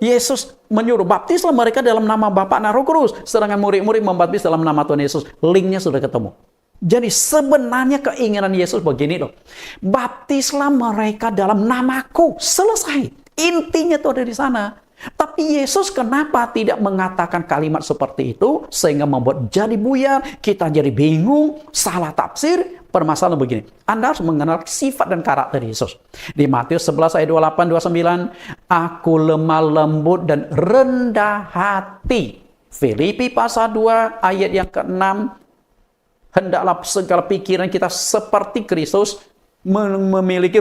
Yesus menyuruh baptislah mereka dalam nama Bapa, Anak, Roh Kudus. Sedangkan murid-murid membaptis dalam nama Tuhan Yesus. Linknya sudah ketemu. Jadi sebenarnya keinginan Yesus begini loh. Baptislah mereka dalam namaku. Selesai. Intinya itu ada di sana. Tapi Yesus kenapa tidak mengatakan kalimat seperti itu sehingga membuat jadi buyar, kita jadi bingung, salah tafsir? Permasalahan begini, Anda harus mengenal sifat dan karakter Yesus. Di Matius 11 ayat 28-29, aku lemah lembut dan rendah hati. Filipi pasal 2 ayat yang ke-6, hendaklah segala pikiran kita seperti Kristus, memiliki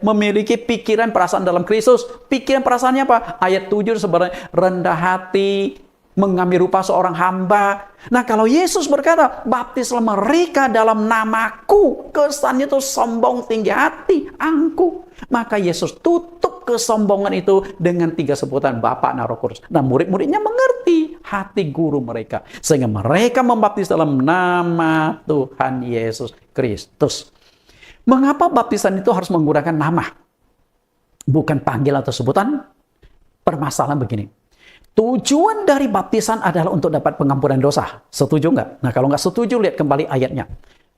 memiliki pikiran perasaan dalam Kristus. Pikiran perasaannya apa? Ayat 7 sebenarnya rendah hati, mengambil rupa seorang hamba. Nah, kalau Yesus berkata, baptislah mereka dalam namaku, kesannya itu sombong, tinggi hati, angkuh. Maka Yesus tutup kesombongan itu dengan 3 sebutan Bapa, Anak, Roh Kudus. Nah, murid-muridnya mengerti hati guru mereka, sehingga mereka membaptis dalam nama Tuhan Yesus Kristus. Mengapa baptisan itu harus menggunakan nama, bukan panggil atau sebutan? Permasalahan begini. Tujuan dari baptisan adalah untuk dapat pengampunan dosa. Setuju nggak? Nah, kalau nggak setuju, lihat kembali ayatnya.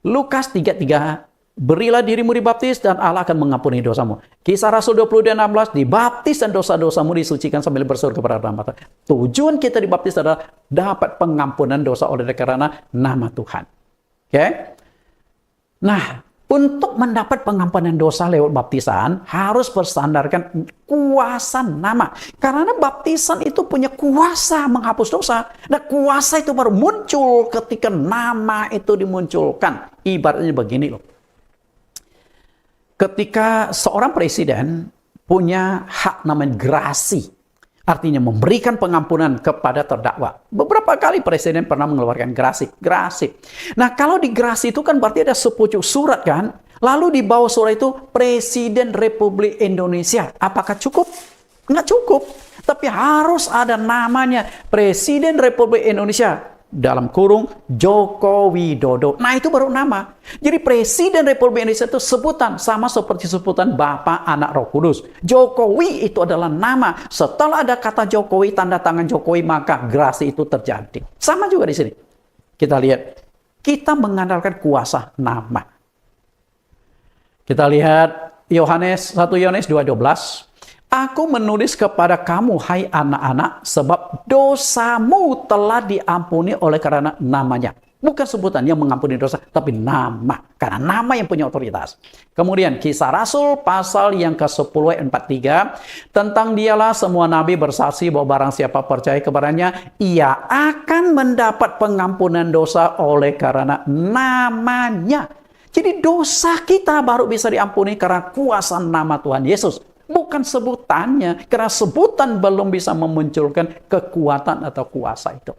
Lukas 3:3, berilah dirimu dibaptis dan Allah akan mengampuni dosamu. Kisah Rasul 20:16, dibaptis dan dosa-dosamu disucikan sambil bersuara kepada nama Tuhan. Tujuan kita dibaptis adalah dapat pengampunan dosa oleh karena nama Tuhan. Oke? Nah, untuk mendapat pengampunan dosa lewat baptisan, harus bersandarkan kuasa nama. Karena baptisan itu punya kuasa menghapus dosa. Nah, kuasa itu baru muncul ketika nama itu dimunculkan. Ibaratnya begini loh. Ketika seorang presiden punya hak namanya gerasi, artinya memberikan pengampunan kepada terdakwa. Beberapa kali presiden pernah mengeluarkan gerasi. Nah, kalau di gerasi itu kan berarti ada sepucuk surat kan? Lalu di bawah surat itu Presiden Republik Indonesia. Apakah cukup? Nggak cukup. Tapi harus ada namanya Presiden Republik Indonesia. Dalam kurung Joko Widodo. Nah, itu baru nama. Jadi Presiden Republik Indonesia itu sebutan, sama seperti sebutan Bapa, Anak, Roh Kudus. Jokowi itu adalah nama. Setelah ada kata Jokowi, tanda tangan Jokowi, maka gerasi itu terjadi. Sama juga di sini. Kita lihat, kita mengandalkan kuasa nama. Kita lihat 1 Yohanes 2:12. Aku menulis kepada kamu, hai anak-anak, sebab dosamu telah diampuni oleh karena namanya. Bukan sebutan yang mengampuni dosa, tapi nama. Karena nama yang punya otoritas. Kemudian, Kisah Rasul pasal yang ke-10 ayat 43. Tentang dialah semua nabi bersaksi bahwa barang siapa percaya kepadanya, ia akan mendapat pengampunan dosa oleh karena namanya. Jadi dosa kita baru bisa diampuni karena kuasa nama Tuhan Yesus. Bukan sebutannya, karena sebutan belum bisa memunculkan kekuatan atau kuasa itu.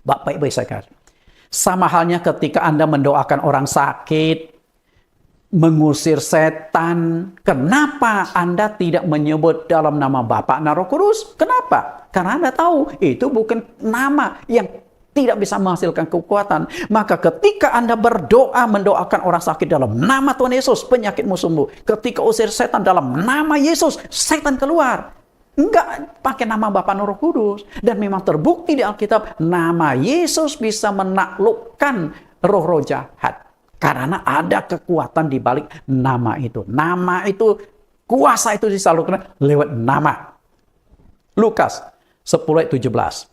Bapak-ibu sekalian, sama halnya ketika Anda mendoakan orang sakit, mengusir setan, kenapa Anda tidak menyebut dalam nama Bapa, Anak, Roh Kudus? Kenapa? Karena Anda tahu itu bukan nama yang tidak bisa menghasilkan kekuatan. Maka ketika Anda berdoa mendoakan orang sakit dalam nama Tuhan Yesus, penyakitmu sembuh. Ketika usir setan dalam nama Yesus, setan keluar. Enggak pakai nama Bapa, Roh Kudus. Dan memang terbukti di Alkitab, nama Yesus bisa menaklukkan roh-roh jahat. Karena ada kekuatan di balik nama itu. Nama itu, kuasa itu disalurkan lewat nama. Lukas 10 ayat 17.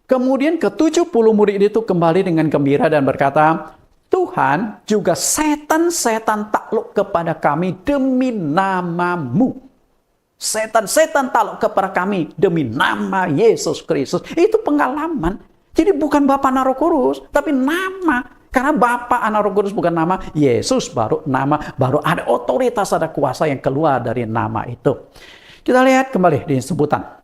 Kemudian ke-70 murid itu kembali dengan gembira dan berkata, Tuhan, juga setan-setan takluk kepada kami demi namamu. Setan-setan takluk kepada kami demi nama Yesus Kristus. Itu pengalaman. Jadi bukan Bapa, Anak, Roh Kudus, tapi nama. Karena Bapa, Anak, Roh Kudus bukan nama, Yesus baru nama, baru ada otoritas, ada kuasa yang keluar dari nama itu. Kita lihat kembali di sebutan.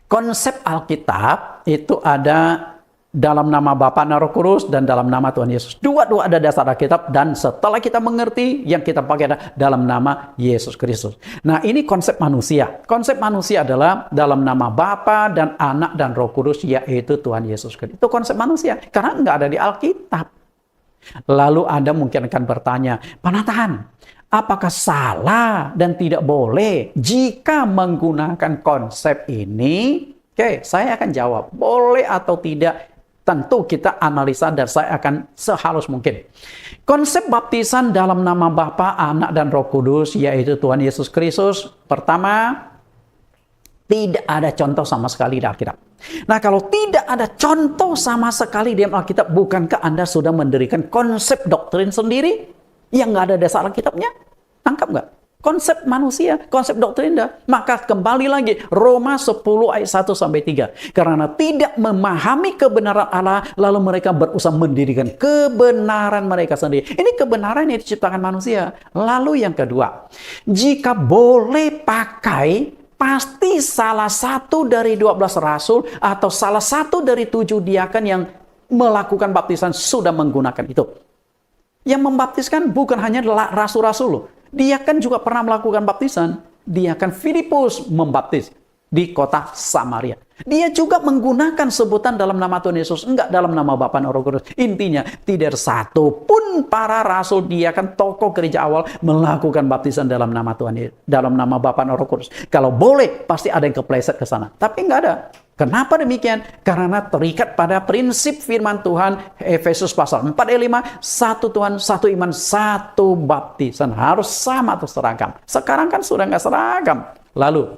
Konsep Alkitab itu ada dalam nama Bapa, Anak, Roh Kudus dan dalam nama Tuhan Yesus. Dua-dua ada dasar Alkitab, dan setelah kita mengerti, yang kita pakai adalah dalam nama Yesus Kristus. Nah, ini konsep manusia. Konsep manusia adalah dalam nama Bapa dan Anak dan Roh Kudus, yaitu Tuhan Yesus Kristus. Itu konsep manusia, karena nggak ada di Alkitab. Lalu Anda mungkin akan bertanya, Pak Nathan, apakah salah dan tidak boleh jika menggunakan konsep ini? Oke, saya akan jawab, boleh atau tidak. Tentu kita analisa dan saya akan sehalus mungkin. Konsep baptisan dalam nama Bapa, Anak, dan Roh Kudus, yaitu Tuhan Yesus Kristus. Pertama, tidak ada contoh sama sekali di Alkitab. Nah, kalau tidak ada contoh sama sekali di Alkitab, bukankah Anda sudah mendirikan konsep doktrin sendiri yang nggak ada dasar Alkitabnya? Tangkap nggak? Konsep manusia, konsep doktrin dah. Maka kembali lagi, Roma 10 ayat 1-3. Karena tidak memahami kebenaran Allah, lalu mereka berusaha mendirikan kebenaran mereka sendiri. Ini kebenaran yang diciptakan manusia. Lalu yang kedua, jika boleh pakai, pasti salah satu dari 12 rasul atau salah satu dari 7 diaken yang melakukan baptisan sudah menggunakan itu. Yang membaptiskan bukan hanya rasul-rasul loh. Dia kan juga pernah melakukan baptisan. dia kan Filipus membaptis di kota Samaria. Dia juga menggunakan sebutan dalam nama Tuhan Yesus, enggak dalam nama Bapa dan Roh Kudus. Intinya, tidak satu pun para rasul, dia kan tokoh gereja awal, melakukan baptisan dalam nama Tuhan Yesus, dalam nama Bapa dan Roh Kudus. Kalau boleh, pasti ada yang kepleset ke sana. Tapi enggak ada. Kenapa demikian? Karena terikat pada prinsip firman Tuhan, Efesus pasal 4 ayat 5, satu Tuhan, satu iman, satu baptisan. Harus sama atau seragam. Sekarang kan sudah nggak seragam. Lalu,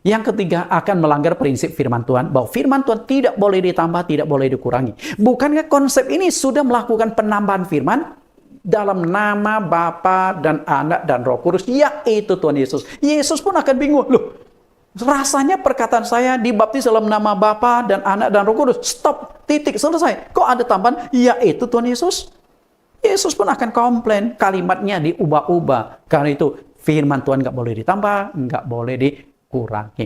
yang ketiga akan melanggar prinsip firman Tuhan, bahwa firman Tuhan tidak boleh ditambah, tidak boleh dikurangi. Bukankah konsep ini sudah melakukan penambahan firman dalam nama Bapa dan Anak dan Roh Kudus, yaitu Tuhan Yesus. Yesus pun akan bingung, loh, rasanya perkataan saya dibaptis dalam nama Bapa dan Anak dan Roh Kudus. Stop, titik, selesai. Kok ada tambahan, yaitu Tuhan Yesus? Yesus pun akan komplain, kalimatnya diubah-ubah. Karena itu firman Tuhan nggak boleh ditambah, nggak boleh dikurangi.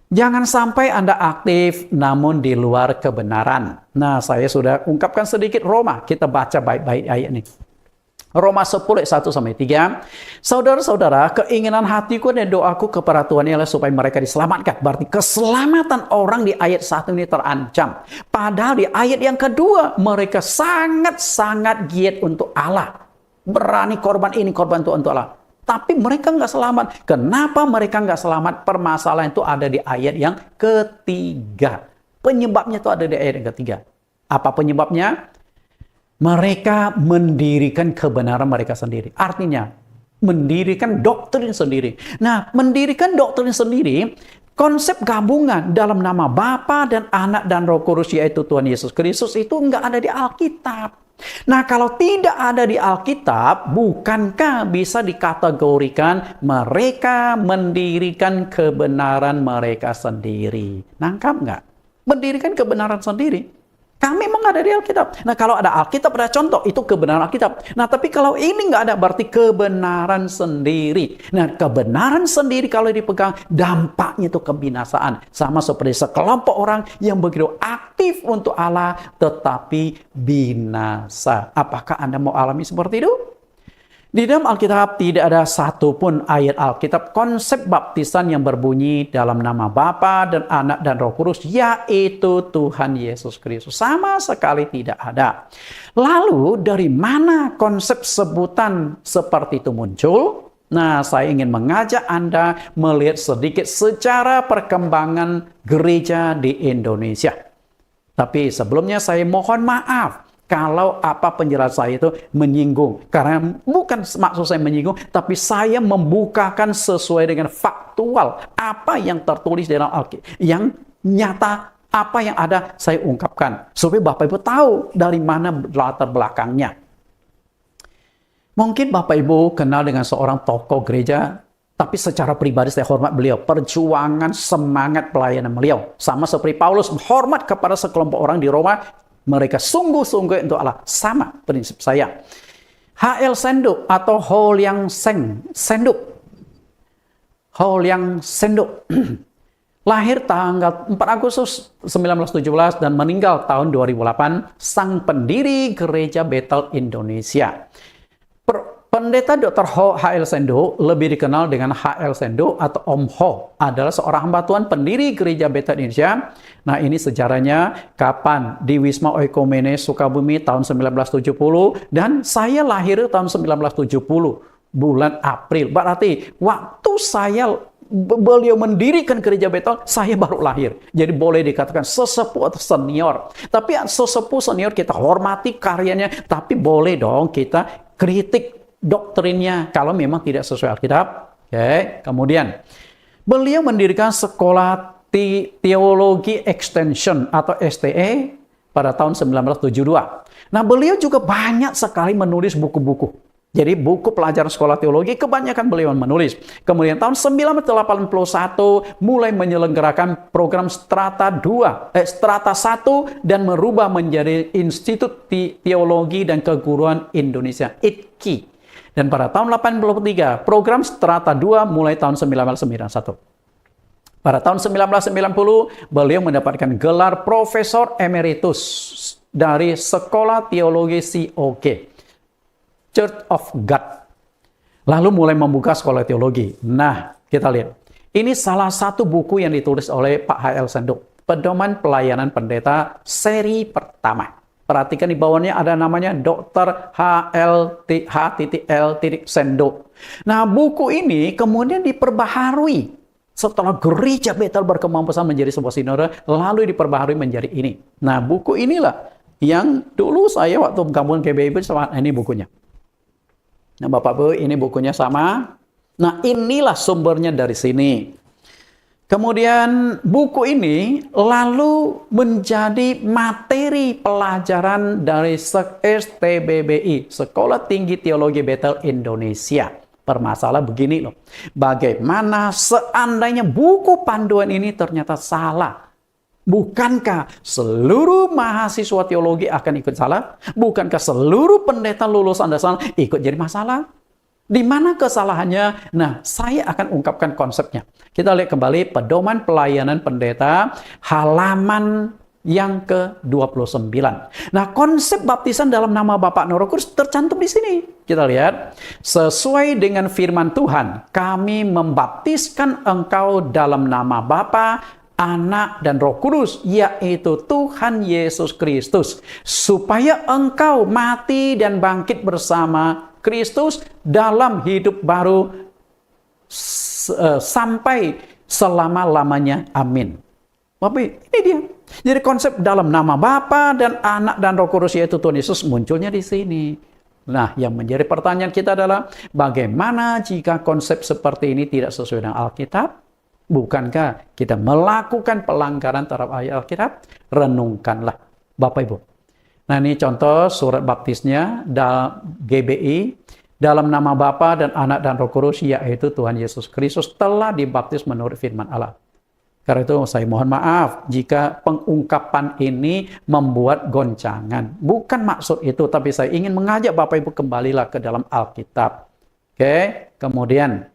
Jangan sampai Anda aktif namun di luar kebenaran. Nah, saya sudah ungkapkan sedikit Roma. Kita baca baik-baik ayat ini. Roma 10 ayat 1-3. Saudara-saudara, keinginan hatiku dan doaku kepada Tuhan ialah supaya mereka diselamatkan. Berarti keselamatan orang di ayat 1 ini terancam. Padahal di ayat yang kedua, mereka sangat-sangat giat untuk Allah. Berani korban ini, korban itu untuk Allah. Tapi mereka nggak selamat. Kenapa mereka nggak selamat? Permasalahan itu ada di ayat yang ketiga. Penyebabnya itu ada di ayat yang ketiga. Apa penyebabnya? Mereka mendirikan kebenaran mereka sendiri. Artinya, mendirikan doktrin sendiri. Nah, mendirikan doktrin sendiri, konsep gabungan dalam nama Bapa dan Anak dan Roh Kudus, yaitu Tuhan Yesus Kristus, itu nggak ada di Alkitab. Nah, kalau tidak ada di Alkitab, bukankah bisa dikategorikan mereka mendirikan kebenaran mereka sendiri? Nangkap nggak? Mendirikan kebenaran sendiri. Kami memang ada di Alkitab. Nah, kalau ada Alkitab, ada contoh, itu kebenaran Alkitab. Nah, tapi kalau ini nggak ada, berarti kebenaran sendiri. Nah, kebenaran sendiri kalau dipegang, dampaknya itu kebinasaan. Sama seperti sekelompok orang yang begitu aktif untuk Allah, tetapi binasa. Apakah Anda mau alami seperti itu? Di dalam Alkitab tidak ada satupun ayat Alkitab konsep baptisan yang berbunyi dalam nama Bapa dan Anak dan Roh Kudus, yaitu Tuhan Yesus Kristus. Sama sekali tidak ada. Lalu dari mana konsep sebutan seperti itu muncul? Nah, saya ingin mengajak Anda melihat sedikit secara perkembangan gereja di Indonesia. Tapi sebelumnya saya mohon maaf kalau apa penjelasan saya itu menyinggung. Karena bukan maksud saya menyinggung, tapi saya membukakan sesuai dengan faktual. Apa yang tertulis dalam Alkitab, yang nyata, apa yang ada, saya ungkapkan. Supaya Bapak Ibu tahu dari mana latar belakangnya. Mungkin Bapak Ibu kenal dengan seorang tokoh gereja, tapi secara pribadi saya hormat beliau. Perjuangan, semangat pelayanan beliau. Sama seperti Paulus, hormat kepada sekelompok orang di Roma. Mereka sungguh-sungguh untuk Allah. Sama prinsip saya. H.L. Senduk atau Ho Liang Senduk. Ho Liang Senduk. Lahir tanggal 4 Agustus 1917 dan meninggal tahun 2008. Sang pendiri Gereja Bethel Indonesia. Pendeta Dr. H.L. Senduk, lebih dikenal dengan H.L. Senduk atau Om Ho, adalah seorang hamba Tuhan pendiri Gereja Bethel Indonesia. Nah, ini sejarahnya kapan? Di Wisma Oikumene Sukabumi tahun 1970, dan saya lahir tahun 1970, bulan April. Berarti waktu beliau mendirikan Gereja Bethel, saya baru lahir. Jadi boleh dikatakan sesepuh atau senior. Tapi sesepuh senior kita hormati karyanya, tapi boleh dong kita kritik doktrinnya kalau memang tidak sesuai Alkitab. Oke. Kemudian beliau mendirikan sekolah teologi extension atau STE pada tahun 1972. Nah, beliau juga banyak sekali menulis buku-buku. Jadi buku pelajaran sekolah teologi kebanyakan beliau menulis. Kemudian tahun 1981 mulai menyelenggarakan program Strata 1 dan merubah menjadi Institut Teologi dan Keguruan Indonesia, ITKI. Dan pada tahun 1983, program Strata 2 mulai tahun 1991. Pada tahun 1990, beliau mendapatkan gelar Profesor Emeritus dari Sekolah Teologi COG, Church of God. Lalu mulai membuka sekolah teologi. Nah, Kita lihat. Ini salah satu buku yang ditulis oleh Pak H.L. Senduk. Pedoman Pelayanan Pendeta seri pertama. Perhatikan di bawahnya ada namanya Dr. H.L. Senduk. Nah, buku ini kemudian diperbaharui setelah gereja Bethel berkembang pesat menjadi sebuah sinode, lalu diperbaharui menjadi ini. Nah, buku inilah yang dulu saya waktu gabung GBI sama ini bukunya. Nah, Bapak Ibu, ini bukunya sama. Nah, inilah sumbernya dari sini. Kemudian buku ini lalu menjadi materi pelajaran dari STBBI, Sekolah Tinggi Teologi Bethel Indonesia. Permasalahan begini loh, bagaimana seandainya buku panduan ini ternyata salah? Bukankah seluruh mahasiswa teologi akan ikut salah? Bukankah seluruh pendeta lulusan dasar ikut jadi masalah? Di mana kesalahannya? Nah, saya akan ungkapkan konsepnya. Kita lihat kembali Pedoman Pelayanan Pendeta halaman yang ke-29. Nah, konsep baptisan dalam nama Bapa dan Roh Kudus tercantum di sini. Kita lihat, sesuai dengan firman Tuhan, kami membaptiskan engkau dalam nama Bapa, Anak, dan Roh Kudus, yaitu Tuhan Yesus Kristus, supaya engkau mati dan bangkit bersama Kristus dalam hidup baru sampai selama-lamanya. Amin. Bapak, ini dia. Jadi konsep dalam nama Bapa dan Anak dan Roh Kudus yaitu Tuhan Yesus munculnya di sini. Nah, yang menjadi pertanyaan kita adalah bagaimana jika konsep seperti ini tidak sesuai dengan Alkitab? Bukankah kita melakukan pelanggaran terhadap ayat Alkitab? Renungkanlah, Bapak Ibu. Nah, ini contoh surat baptisnya dalam GBI. Dalam nama Bapa dan Anak dan Roh Kudus yaitu Tuhan Yesus Kristus telah dibaptis menurut firman Allah. Karena itu saya mohon maaf jika pengungkapan ini membuat goncangan. Bukan maksud itu, tapi saya ingin mengajak Bapak Ibu kembalilah ke dalam Alkitab. Oke, kemudian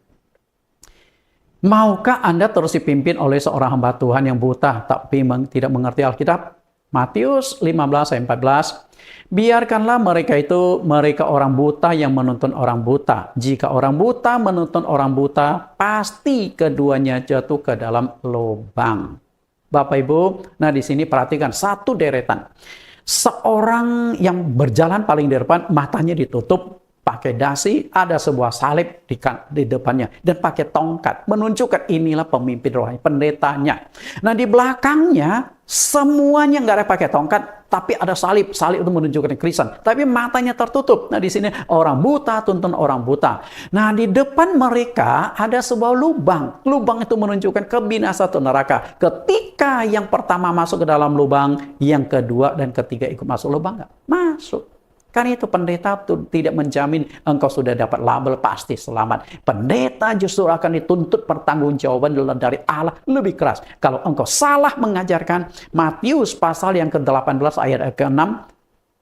maukah Anda terus dipimpin oleh seorang hamba Tuhan yang buta tapi tidak mengerti Alkitab? Matius 15 ayat 14. Biarkanlah mereka orang buta yang menuntun orang buta. Jika orang buta menuntun orang buta, pasti keduanya jatuh ke dalam lubang. Bapak Ibu, nah di sini perhatikan satu deretan. Seorang yang berjalan paling di depan, matanya ditutup, pakai dasi, ada sebuah salib di depannya, dan pakai tongkat, menunjukkan inilah pemimpin rohani, pendetanya. Nah di belakangnya, semuanya nggak ada pakai tongkat, tapi ada salib. Salib itu menunjukkan Kristen, tapi matanya tertutup. Nah di sini orang buta tuntun orang buta. Nah di depan mereka ada sebuah lubang. Lubang itu menunjukkan kebinasaan atau neraka. Ketika yang pertama masuk ke dalam lubang, yang kedua dan ketiga ikut masuk lubang nggak? Masuk. Karena itu pendeta tidak menjamin engkau sudah dapat label pasti selamat. Pendeta justru akan dituntut pertanggungjawaban dari Allah lebih keras. Kalau engkau salah mengajarkan, Matius pasal yang ke-18 ayat ke-6,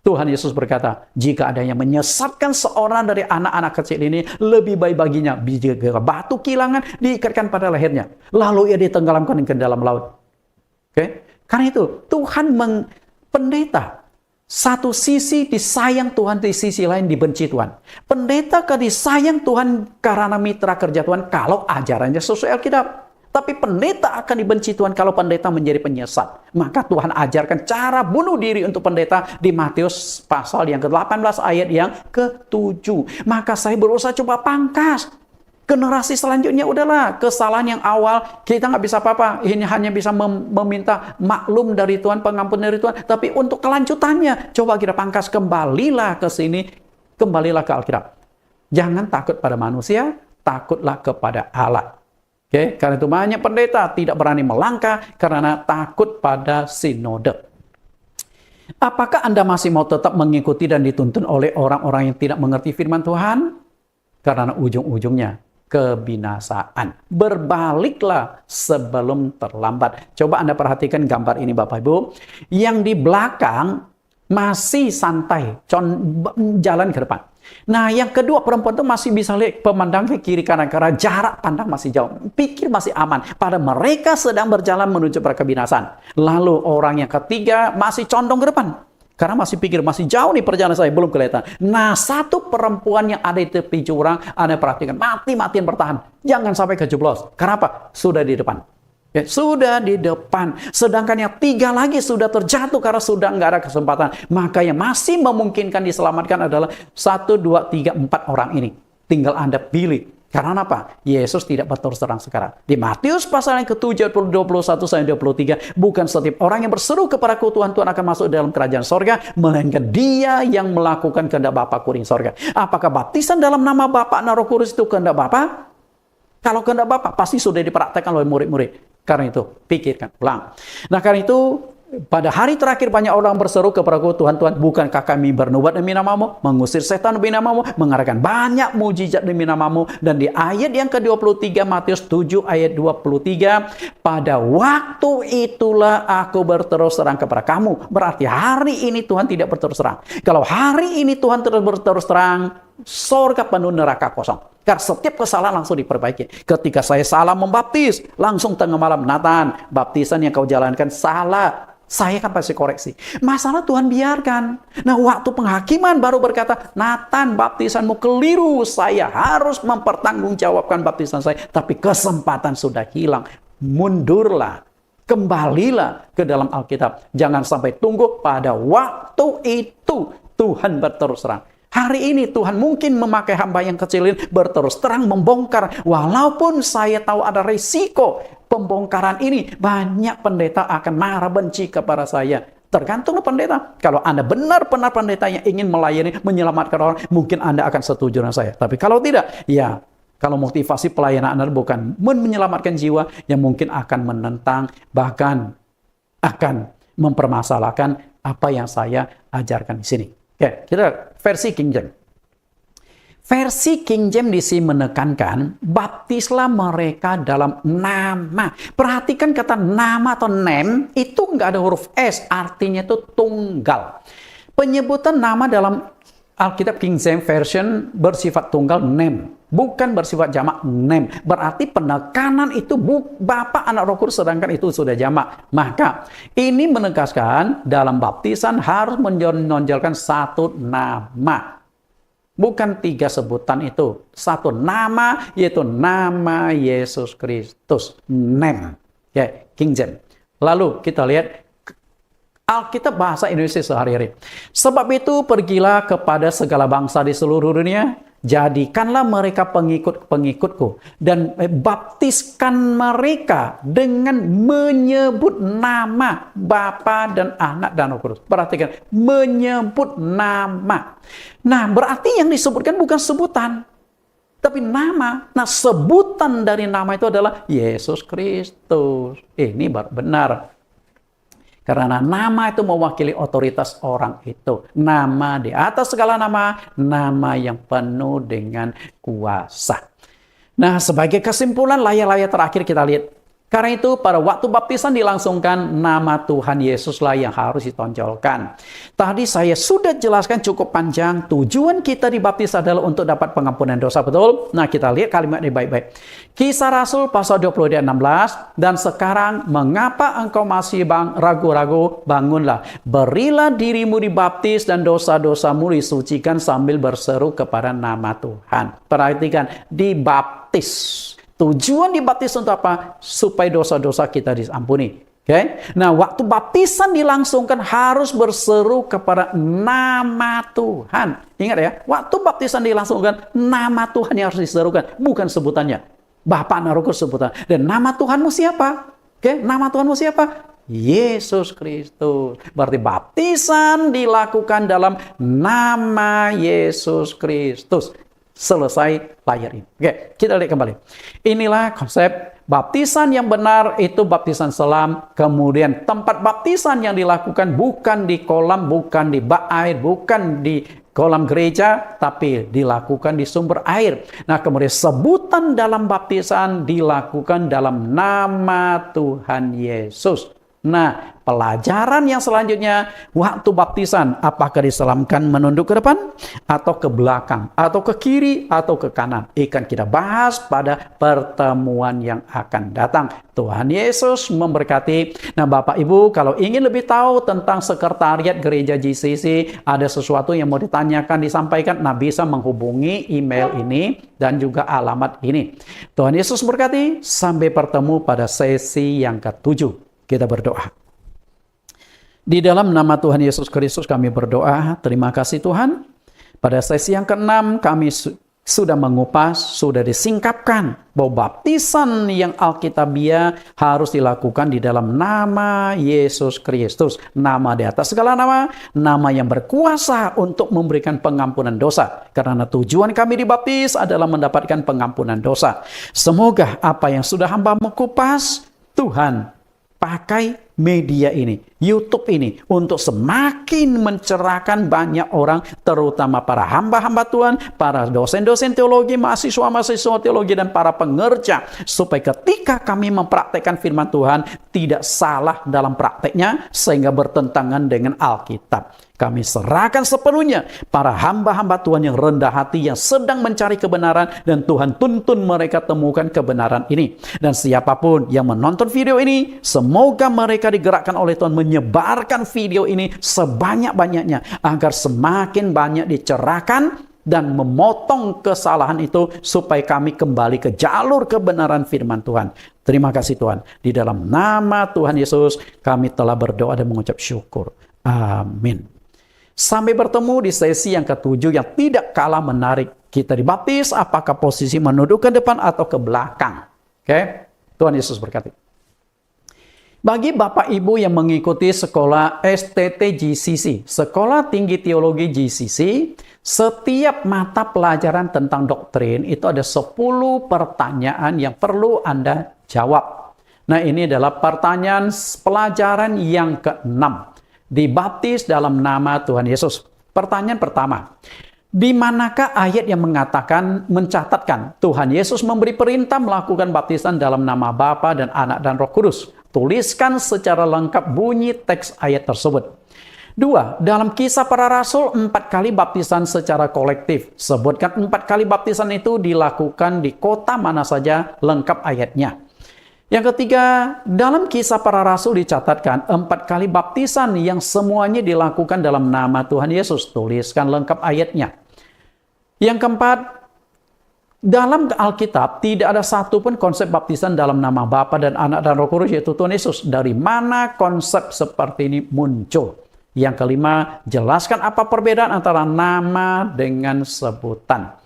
Tuhan Yesus berkata, jika ada yang menyesatkan seorang dari anak-anak kecil ini, lebih baik baginya jika batu kilangan diikatkan pada lehernya, lalu ia ditenggelamkan ke dalam laut. Oke? Karena itu Tuhan pendeta satu sisi disayang Tuhan, di sisi lain dibenci Tuhan. Pendeta disayang Tuhan karena mitra kerja Tuhan kalau ajarannya sesuai Alkitab. Tapi pendeta akan dibenci Tuhan kalau pendeta menjadi penyesat. Maka Tuhan ajarkan cara bunuh diri untuk pendeta di Matius pasal yang ke-18 ayat yang ke-7. Maka saya berusaha coba pangkas. Generasi selanjutnya udahlah, kesalahan yang awal kita nggak bisa apa-apa. Ini hanya bisa meminta maklum dari Tuhan, pengampun dari Tuhan. Tapi untuk kelanjutannya, coba kita pangkas, kembalilah ke sini, kembalilah ke Alkitab. Jangan takut pada manusia, takutlah kepada Allah. Oke, karena itu banyak pendeta tidak berani melangkah karena takut pada sinode. Apakah Anda masih mau tetap mengikuti dan dituntun oleh orang-orang yang tidak mengerti firman Tuhan? Karena ujung-ujungnya kebinasaan. Berbaliklah sebelum terlambat. Coba Anda perhatikan gambar ini Bapak Ibu. Yang di belakang masih santai, jalan ke depan. Nah yang kedua perempuan itu masih bisa lihat pemandangan ke kiri kanan karena jarak pandang masih jauh. Pikir masih aman. Pada mereka sedang berjalan menuju pada kebinasaan. Lalu orang yang ketiga masih condong ke depan. Karena masih pikir, masih jauh nih perjalanan saya, belum kelihatan. Nah, satu perempuan yang ada di tepi jurang, Anda perhatikan, mati-matian bertahan. Jangan sampai kejeblos. Kenapa? Sudah di depan. Ya, sudah di depan. Sedangkan yang 3 lagi sudah terjatuh karena sudah nggak ada kesempatan. Maka yang masih memungkinkan diselamatkan adalah 1, 2, 3, 4 orang ini. Tinggal Anda pilih. Karena apa? Yesus tidak berterus terang sekarang. Di Matius pasal yang ke-7, 21-23, bukan setiap orang yang berseru kepadaku, Tuhan, Tuhan akan masuk dalam kerajaan sorga, melainkan dia yang melakukan kehendak Bapa-Ku di sorga. Apakah baptisan dalam nama Bapa dan Roh Kudus itu kehendak Bapa? Kalau kehendak Bapa, pasti sudah dipraktekkan oleh murid-murid. Karena itu, pikirkan ulang. Nah, karena itu, pada hari terakhir banyak orang berseru kepadaku, Tuhan, Tuhan, bukankah kami bernubuat demi namamu, mengusir setan demi namamu, mengadakan banyak mujizat demi namamu. Dan di ayat yang ke-23, Matius 7 ayat 23, pada waktu itulah aku berterus terang kepada kamu. Berarti hari ini Tuhan tidak berterus terang. Kalau hari ini Tuhan terus berterus terang, sorga penuh, neraka kosong. Karena setiap kesalahan langsung diperbaiki. Ketika saya salah membaptis, langsung tengah malam, Nathan, baptisan yang kau jalankan salah. Saya kan pasti koreksi. Masalah Tuhan biarkan. Nah, waktu penghakiman baru berkata, Nathan, baptisanmu keliru. Saya harus mempertanggungjawabkan baptisan saya. Tapi kesempatan sudah hilang. Mundurlah. Kembalilah ke dalam Alkitab. Jangan sampai tunggu pada waktu itu Tuhan berterus terang. Hari ini Tuhan mungkin memakai hamba yang kecil ini berterus terang membongkar. Walaupun saya tahu ada risiko pembongkaran ini. Banyak pendeta akan marah benci kepada saya. Tergantung pendeta. Kalau Anda benar-benar pendeta yang ingin melayani, menyelamatkan orang, mungkin Anda akan setuju dengan saya. Tapi kalau tidak, ya kalau motivasi pelayanan Anda bukan menyelamatkan jiwa, yang mungkin akan menentang, bahkan akan mempermasalahkan apa yang saya ajarkan di sini. Oke, kita versi King James. Versi King James di sini menekankan, baptislah mereka dalam nama. Perhatikan kata nama atau name, itu nggak ada huruf S, artinya itu tunggal. Penyebutan nama dalam Alkitab King James Version bersifat tunggal, name. Bukan bersifat jamak, name. Berarti penekanan itu Bapa, Anak, Roh Kudus, sedangkan itu sudah jamak. Maka ini menegaskan dalam baptisan harus menonjolkan satu nama. Bukan 3 sebutan itu. Satu nama, yaitu nama Yesus Kristus. Name. Ya, King James. Lalu kita lihat Alkitab bahasa Indonesia sehari-hari. Sebab itu pergilah kepada segala bangsa di seluruh dunia, jadikanlah mereka pengikut-pengikutku, dan baptiskan mereka dengan menyebut nama Bapa dan Anak dan Roh Kudus. Perhatikan, menyebut nama. Nah, berarti yang disebutkan bukan sebutan, tapi nama. Nah, sebutan dari nama itu adalah Yesus Kristus. Ini benar. Karena nama itu mewakili otoritas orang itu. Nama di atas segala nama, nama yang penuh dengan kuasa. Nah, sebagai kesimpulan layar-layar terakhir kita lihat. Karena itu pada waktu baptisan dilangsungkan, nama Tuhan Yesuslah yang harus ditonjolkan. Tadi saya sudah jelaskan cukup panjang, tujuan kita dibaptis adalah untuk dapat pengampunan dosa, betul? Nah, kita lihat kalimat ini baik-baik. Kisah Rasul pasal 20 ayat 16, dan sekarang mengapa engkau masih ragu-ragu? Bangunlah, berilah dirimu dibaptis dan dosa-dosamu disucikan sambil berseru kepada nama Tuhan. Perhatikan, dibaptis. Tujuan dibaptis untuk apa? Supaya dosa-dosa kita diampuni. Okay? Nah, waktu baptisan dilangsungkan harus berseru kepada nama Tuhan. Ingat ya, waktu baptisan dilangsungkan, nama Tuhan yang harus diserukan, bukan sebutannya. Bapa, Anak, Roh Kudus sebutan. Dan nama Tuhanmu siapa? Okay? Nama Tuhanmu siapa? Yesus Kristus. Berarti baptisan dilakukan dalam nama Yesus Kristus. Selesai layar ini. Oke, kita lihat kembali. Inilah konsep baptisan yang benar, itu baptisan selam. Kemudian tempat baptisan yang dilakukan bukan di kolam, bukan di bak air, bukan di kolam gereja, tapi dilakukan di sumber air. Nah, kemudian sebutan dalam baptisan dilakukan dalam nama Tuhan Yesus. Nah, pelajaran yang selanjutnya, waktu baptisan, apakah diselamkan menunduk ke depan, atau ke belakang, atau ke kiri, atau ke kanan. Akan kita bahas pada pertemuan yang akan datang. Tuhan Yesus memberkati. Nah, Bapak Ibu, kalau ingin lebih tahu tentang sekretariat gereja GCC, ada sesuatu yang mau ditanyakan, disampaikan, nah bisa menghubungi email ini dan juga alamat ini. Tuhan Yesus berkati. Sampai bertemu pada sesi yang ke-7. Kita berdoa. Di dalam nama Tuhan Yesus Kristus kami berdoa. Terima kasih Tuhan. Pada sesi yang ke-6 kami sudah mengupas, sudah disingkapkan bahwa baptisan yang alkitabiah harus dilakukan di dalam nama Yesus Kristus. Nama di atas segala nama, nama yang berkuasa untuk memberikan pengampunan dosa. Karena tujuan kami dibaptis adalah mendapatkan pengampunan dosa. Semoga apa yang sudah hamba-Mu kupas, Tuhan pakai media ini, YouTube ini, untuk semakin mencerahkan banyak orang, terutama para hamba-hamba Tuhan, para dosen-dosen teologi, mahasiswa-mahasiswa teologi, dan para pengerja, supaya ketika kami mempraktekkan firman Tuhan, tidak salah dalam prakteknya, sehingga bertentangan dengan Alkitab. Kami serahkan sepenuhnya para hamba-hamba Tuhan yang rendah hati, yang sedang mencari kebenaran, dan Tuhan tuntun mereka temukan kebenaran ini. Dan siapapun yang menonton video ini, semoga mereka digerakkan oleh Tuhan menyebarkan video ini sebanyak-banyaknya, agar semakin banyak dicerahkan dan memotong kesalahan itu, supaya kami kembali ke jalur kebenaran firman Tuhan. Terima kasih Tuhan. Di dalam nama Tuhan Yesus, kami telah berdoa dan mengucap syukur. Amin. Sampai bertemu di sesi yang ke-7 yang tidak kalah menarik. Kita dibaptis, apakah posisi menunduk ke depan atau ke belakang? Oke? Tuhan Yesus berkati. Bagi Bapak Ibu yang mengikuti sekolah STT GCC, Sekolah Tinggi Teologi GCC, setiap mata pelajaran tentang doktrin itu ada 10 pertanyaan yang perlu Anda jawab. Nah, ini adalah pertanyaan pelajaran yang ke-6. Dibaptis dalam nama Tuhan Yesus. Pertanyaan pertama, di manakah ayat yang mencatatkan Tuhan Yesus memberi perintah melakukan baptisan dalam nama Bapa dan Anak dan Roh Kudus? Tuliskan secara lengkap bunyi teks ayat tersebut. 2. Dalam Kisah Para Rasul 4 kali baptisan secara kolektif. Sebutkan 4 kali baptisan itu dilakukan di kota mana saja, lengkap ayatnya. Yang ketiga, dalam Kisah Para Rasul dicatatkan 4 kali baptisan yang semuanya dilakukan dalam nama Tuhan Yesus. Tuliskan lengkap ayatnya. Yang keempat, dalam Alkitab tidak ada satupun konsep baptisan dalam nama Bapa dan Anak dan Roh Kudus, yaitu Tuhan Yesus. Dari mana konsep seperti ini muncul? Yang kelima, jelaskan apa perbedaan antara nama dengan sebutan.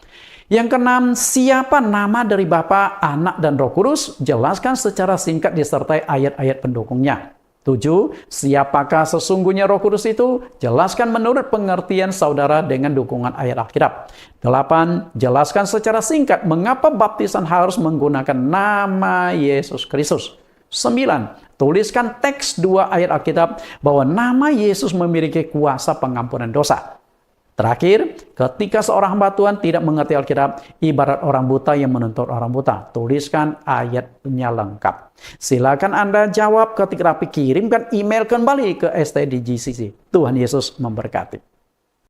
Yang keenam, siapa nama dari Bapa, Anak, dan Roh Kudus? Jelaskan secara singkat disertai ayat-ayat pendukungnya. 7. Siapakah sesungguhnya Roh Kudus itu? Jelaskan menurut pengertian saudara dengan dukungan ayat Alkitab. 8. Jelaskan secara singkat mengapa baptisan harus menggunakan nama Yesus Kristus. 9. Tuliskan teks 2 ayat Alkitab bahwa nama Yesus memiliki kuasa pengampunan dosa. Terakhir, ketika seorang hamba Tuhan tidak mengerti Alkitab, ibarat orang buta yang menuntut orang buta. Tuliskan ayatnya lengkap. Silakan Anda jawab ketika rapi, kirimkan email kembali ke STD GCC. Tuhan Yesus memberkati.